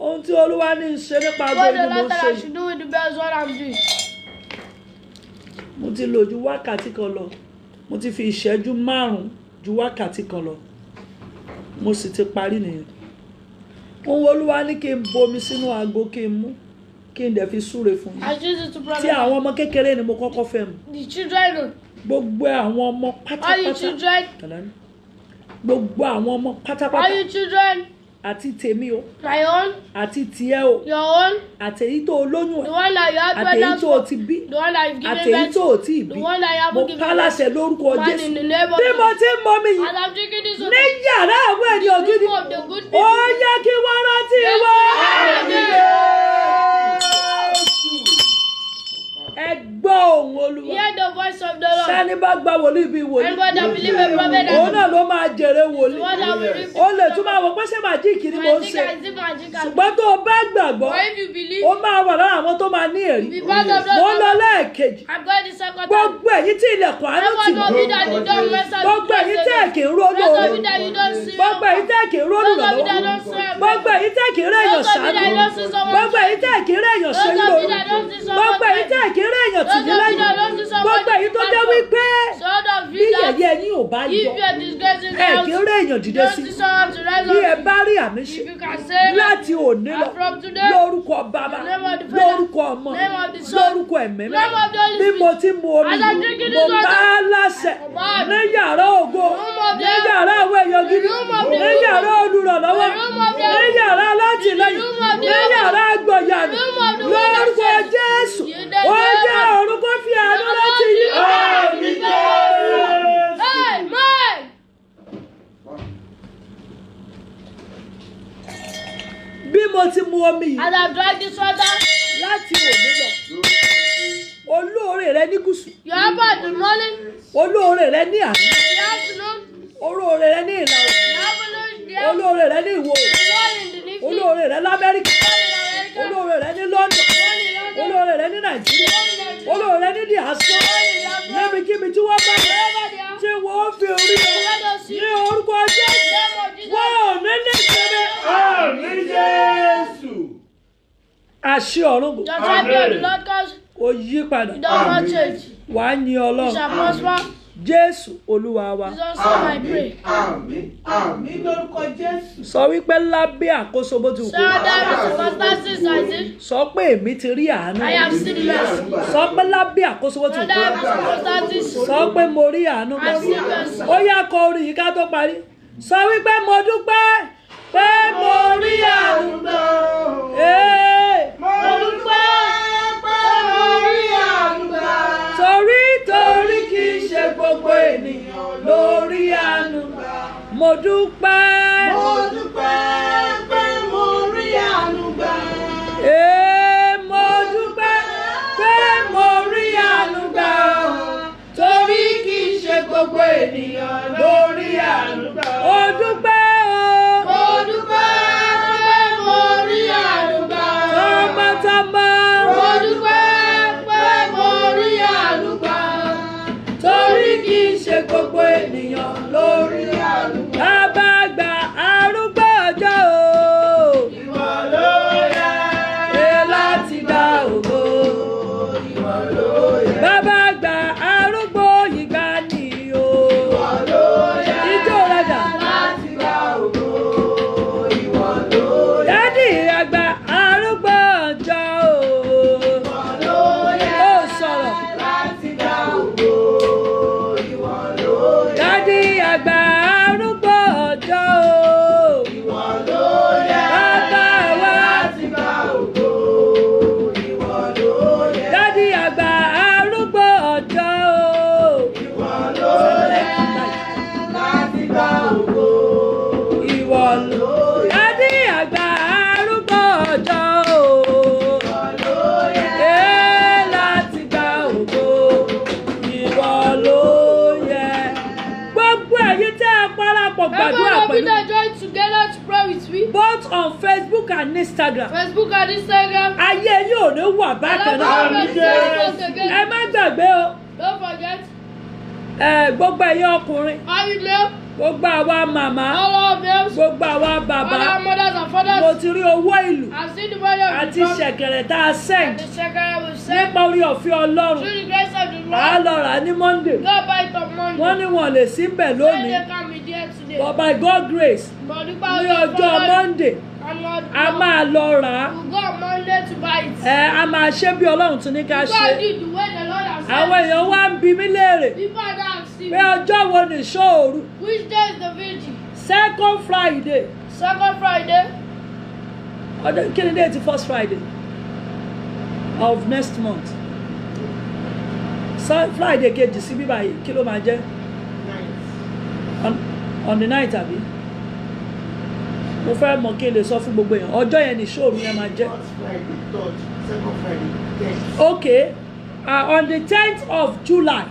Ohun tí Olúwa ní í ṣe nípa agbó What ni the mo Lord ṣe said I yìí. should do with the bells, what I'm doing. Mo ti lò ju wákàtí kan lọ mo ti fi ìṣẹ́jú 5 ju wákàtí kan lọ mo sì ti parí nìyẹn. Ohun Olúwa ní kí n bomi sínú àgbo kí n mú kí n dẹ̀ fi súre fún yín. I choose it to Tí prophesy. àwọn ọmọ kékeré ni mo kọ́kọ́ fẹ́ mu The children, gbogbo àwọn ọmọ all you pátápátá children, Kàlání. Gbogbo àwọn ọmọ all pátápátá you children, àti tèmi o my own, àti tiẹ̀ o your own, àtèyí tó olóyún the ẹ̀ one that you have àtèyí pregnant tó o for, ti bí the one that you've given àtèyí birth tó o to, ti the bí one that you mo haven't given ká birth láṣẹ lórúkọ Man, Jésù in the name of bí mo ti ń mọ mi yìí As I'm drinking this ní yàrá àwọn ènìyàn gidi of the good ó people, yẹ kí wọ́n rántí wọ́n. Ẹ gbọ́ ohùn Olúwa hear the voice of the Lord. sani bá gba wòlíì bíi wòlíì Anybody that believe a prophet òun that náà ló máa jèrè the wòlíì one that will reap ó lè tún máa wọ pé ṣé màjíìkì ni mo ń magic ṣe and see magic and ṣùgbọ́n tó o bá gbàgbọ́ But if you believe, ó máa wà lára àwọn tó máa ní èrí be part of mo ń lọ those. lẹ́ẹ̀kejì I'm going the second time. gbogbo èyí tí ilẹ̀kùn àánú tì Everyone mọ́ know me that you don't mess up. gbogbo èyí tẹ́ kì í rónú Those òru of you that you don't see. gbogbo èyí tẹ́ kì í rónú Those of you that lọ́wọ́ don't serve. gbogbo èyí tẹ́ kì í réèyàn Those of you ṣáájú that don't see someone. gbogbo èyí tẹ́ kì í réèyàn Those ṣe of yín you lóru that don't see someone. gbogbo èyí tẹ́ kì í réèyàn tì Those yín of you lẹ́yìn that don't see someone. gbogbo èyí tó jẹ́ wípé So all of bí you that yẹ̀yẹ́ yín ò bá if yọ you are disgracing ẹ the kì í house, réèyàn dìde don't sí see someone to rise bí ẹ up. bá rí àmì ṣe If you can say that, láti òní lọ and from today, lórúkọ bàbá in the name of the Father, lórúkọ ọmọ name of the Son, lórúkọ ẹ̀mí name of the Holy bí mo Spirit, ti mu omi as I'm drinking mo this water, bá a láṣẹ command, ní yàrá ògo room of ní the- yàrá àwọn èèyàn gidi room of the- ní yàrá olùrànlọ́wọ́ the room of the- ní yàrá alátìlẹ́yìn room of the- ní yàrá agbọ̀yànù room of the- lórúkọ Jésù In the ó name jẹ́ of- ọ̀run kó fi àánú láti yí. Amen. bí mo ti mu omi yìí As I've drank this water, láti òní lọ olóore rẹ ní gúúsù you have at the morning, olóore rẹ ní àná the afternoon, olóore rẹ ní ìlà oòrùn the afternoon, the afternoon, olóore rẹ ní ìwọ̀ oòrùn the one in the evening, olóore rẹ lamẹ́ríkà one in America, olóore rẹ ní London one in London, olóore rẹ ní Nàìjíríà one in Nigeria, olóore rẹ ní diaspora one in London, níbikíbi tí wọ́n bá yẹ wherever they are, tí wọ́n fi orí lọ let us see ní orúkọ Jésù the name of Jesus. wọ́n ò ní ní ìsinmi. àṣẹ ọ̀run Your champion, the Lord comes, kò yí padà he does not change. wàá yin He Ọlọ́run shall prosper, Jésù Olúwa wa. Jesus I pray. Àmín lórúkọ Jésù. Sọ wípé lábẹ́ àkóso bó ti wù kó. Circumstances I see. Sọ pé èmi ti rí àánú. I have seen mercy. Sọ pé lábẹ́ àkóso bó ti wù kó. Circumstances. Sọ pé mo rí àánú. I see mercy. Ó yá kọ orin yìí ká tó parí. Sọ wípé mo dúpẹ́ pé mo rí àánú gbà. Mo dúpẹ́ pé mo rí àánú gbà. Torí kì í ṣe gbogbo ènìyàn ló rí àánú gbà. Mo dúpẹ́. Mo dúpẹ́ pé mo rí àánú gbà. Mo dúpẹ́ pé mo rí àánú gbà. Torí kì í ṣe gbogbo ènìyàn ló rí àánú gbà. Mo dúpẹ́ o. Mo dúpẹ́ pé mo rí àánú gbà. Tọmọtọmọ. Mo dúpẹ́ pé mo rí àánú gbà. Torí kì í ṣe gbogbo ènìyàn ló rí àánú gbà. Bàbá àgbà arúgbó ọjọ́ o. Ìwọ ló yẹ Láti gba ògo. ìwọ ló yẹ. Bàbá àgbà arúgbó ìgbà ni o. Ìwọ ló yẹ Ijó rẹ̀ dà. láti gba ògo. Ìwọ ló yẹ. Dádì àgbà arúgbó ọjọ́ o. Ìwọ ló yẹ Ó sọ̀rọ̀. láti gba ògo. Ìwọ ló yẹ. Dádì àgbà arúgbó ọjọ́ o. Ìwọ ló yẹ Bàbá wa. láti gba ògo. Ìwọ ló yẹ. Dádì àgbà arúgbó ọjọ́ o. Ìwọ ló yẹ láti gba ògo. Ìwọ ló. Dádì àgbà arúgbó ọjọ́ o. Ìwọ ló yẹ Láti gba ògo. Ìwọ ló yẹ. Gbogbo ẹ̀yin tẹ́ ẹ parapọ̀ gbàdúrà Everyone pẹ̀lú that join together to pray with me. both on Facebook and Instagram. Facebook and Instagram. Ayé yóò ní wà bákan náà. Ẹ má gbàgbé o. Don't forget. Gbogbo ẹ̀yin ọkùnrin, How you know? gbogbo àwa màmá, All of them. gbogbo àwa All bàbá. our mothers and Mo fathers. ti rí owó ìlú I've seen the body of àti the drum ṣẹ̀kẹ̀rẹ̀ tá a send and the second will say. nípa orí ọ̀fẹ́ Ọlọ́run. Through the grace of the À á Lord. lọ rà á ní Monday. Go buy it on Wọ́n Monday. ní wọn lè sí bẹ̀ When lónìí. they can be there today. But by God grace, But the ní power ọjọ́ Monday, a máa lọ rà á. We'll go on Monday to buy it. A máa ṣe bí Ọlọ́run tún ní ká God ṣe. did the way the Lord has Àwọn said. èèyàn wá ń bi mí léèrè People are now asking pé me, ọjọ́ wo ni ìṣọ́òru? which day is the vigil? Second Friday. Second Friday. Kí ni date first Friday of next month? Friday kejì sí bíbá yìí kí ló máa jẹ́? On the night àbí? Mo fẹ́ mọ̀ kí n lè sọ fún gbogbo èèyàn ọjọ́ yẹn ni ìṣòro yẹn máa jẹ́. First Friday, third, second Friday, 10th. Okay, on the 10th of July,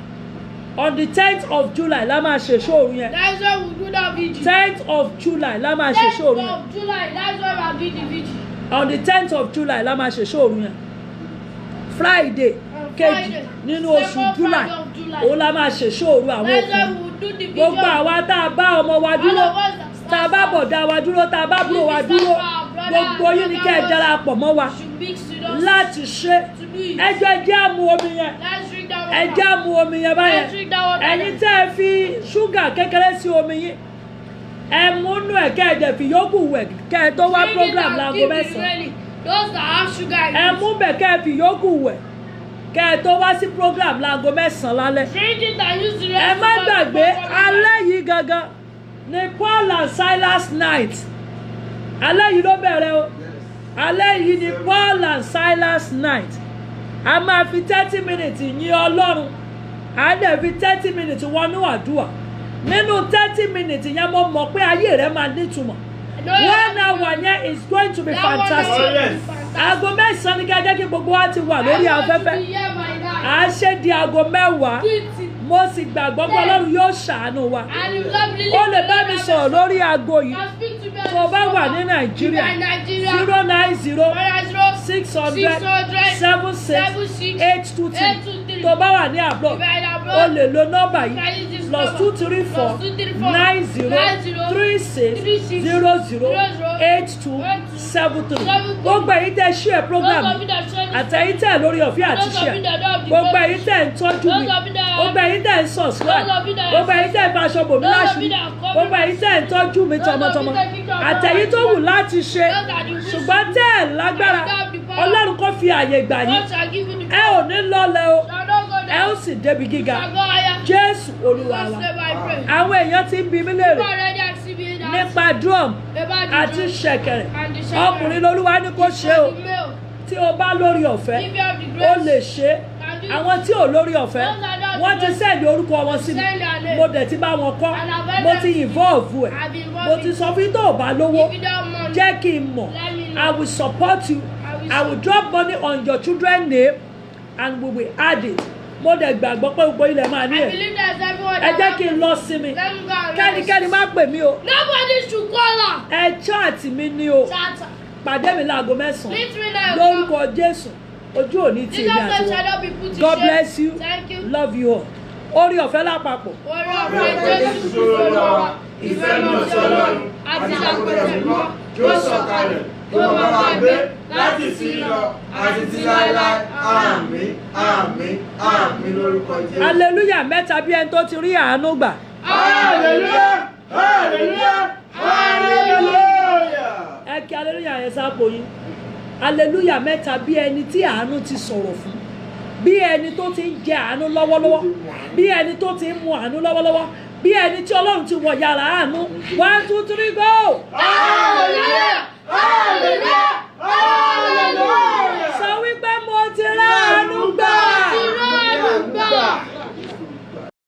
on the 10th of July la máa ṣe ìṣòro yẹn. That's when we do that vigil. 10th of July la máa ṣe 10th ìṣòro yẹn. of July, that's when we are doing the vigil. On the 10th of July la máa ṣe ìṣòro yẹn. Friday kejì Friday, nínú oṣù second July Friday of July. òun la máa ṣe ìṣòro àwọn That's òkú. when we will do the vigil. Gbogbo àwa tá a bá ọmọ wa dúró All of us that tá a bá bọ̀dá wa dúró tá a bá búrò wa dúró gbogbo yín ni kẹ́ ẹ darapọ̀ mọ́ wa should mix with us láti ṣe to do it. ẹjọ́ ẹjẹ́ àmú omi yẹn Let's drink that water. ẹjẹ́ àmú omi yẹn báyẹn Let's drink that water. ẹ̀yin tẹ́ ẹ fi ṣúgà kékeré sí omi yín ẹ múnú ẹ̀ kẹ́ ẹ dẹ̀ fi yókù wẹ̀ kẹ́ ẹ tó wá Drink it program and láago keep it mẹ́sàn-án ready. Those that have sugar in ẹ it. mú bẹ̀ kẹ́ ẹ fi yókù wẹ̀ kẹ́ ẹ tó wá sí program láago mẹ́sàn-án lálẹ́. Drink it and use the rest Ẹ má of the gbàgbé water. alẹ́ yìí gangan ni Paul and Silas night alẹ́ yìí ló bẹ̀rẹ̀ o alẹ́ yìí ni Paul and Silas night a máa fi 30 minutes yìn Ọlọ́run a dẹ̀ fi 30 minutes wọnú àdúrà nínú 30 minutes yẹn mo mọ̀ pé ayé rẹ máa nítumọ̀ one hour yẹn is going to be fantastic aago mẹ́sàn-án ní ká jẹ́ kí gbogbo wa ti wà lórí afẹ́fẹ́ à á ṣe di aago mẹ́wàá mo sì gbàgbọ́ pé Ọlọ́run yóò ṣàánú wa ó lè bá mi sọ̀rọ̀ lórí aago yìí tó o bá wà ní Nàìjíríà 090 600 76 823 tó o bá wà ní abroad o lè lo nọ́mbà yìí +234 90 36 00 8273. gbogbo èyí tẹ́ share program àtẹ̀yìn tẹ́ lórí ọ̀fẹ́ àti share, gbogbo èyí tẹ́ ń tọ́jú mi, gbogbo èyí tẹ́ ń subscribe, gbogbo èyí tẹ́ ń faṣọ bò mí láṣìírí, gbogbo èyí tẹ́ ń tọ́jú mi tọmọtọmọ, àtẹ̀yìn tó wù láti ṣe ṣùgbọ́n tẹ́ ẹ̀ lágbára, Ọlọ́run kó fi àyè gbà yín, ẹ ò ní lọ́lẹ̀ o, ẹ ó sì débi gíga. Jésù Olúwa wa. Àwọn èèyàn ti ń bi mí léèrè nípa drum àti ṣẹ̀kẹ̀rẹ̀, ọkùnrin lolúwa ní kó ṣe o, tí o bá lórí ọ̀fẹ́ o lè ṣe. Àwọn tí ò lórí ọ̀fẹ́ wọ́n ti sẹ́ẹ̀dì orúkọ wọn sí mi, mo dẹ̀ ti bá wọn kọ́, mo ti involve ẹ̀, mo ti sọ fún tó o bá lówó jẹ́ kí n mọ̀, I will support you, I will drop money on your children's name and we will add it. Mo dẹ̀ gbàgbọ́ pé gbogbo ilẹ̀ máa ní ẹ̀. Ẹ jẹ́ kí n lọ sí mi, kẹ́nikẹ́ni má pè mí o, ẹ chat mi ní o, pàdé mi láago 9 lórúkọ Jésù. Ojú òní tí èmi àti wọn. God bless you, love you all. Orí ọ̀fẹ́ lápapọ̀. Ìfẹ́ náà sí Ọlọ́run àti àpẹẹrẹ mímọ́ yóò sọ̀kalẹ̀ yóò bá wa gbé láti sí lọ àti ti láéláé. Àmín, àmín, àmín lórúkọ Jésù. Hallelujah mẹ́ta bí ẹni tó ti rí àánú gbà. Hallelujah, hallelujah, hallelujah. Ẹ kí hallelujah yẹn sápò yín. Hallelujah mẹ́ta bí ẹni tí àánú ti sọ̀rọ̀ fún, bí ẹni tó ti ń jẹ àánú lọ́wọ́lọ́wọ́, bí ẹni tó ti ń mu àánú lọ́wọ́lọ́wọ́, bí ẹni tí Ọlọ́run ti wọ̀ yàrá àánú. 1 2 3 go. Hallelujah, hallelujah.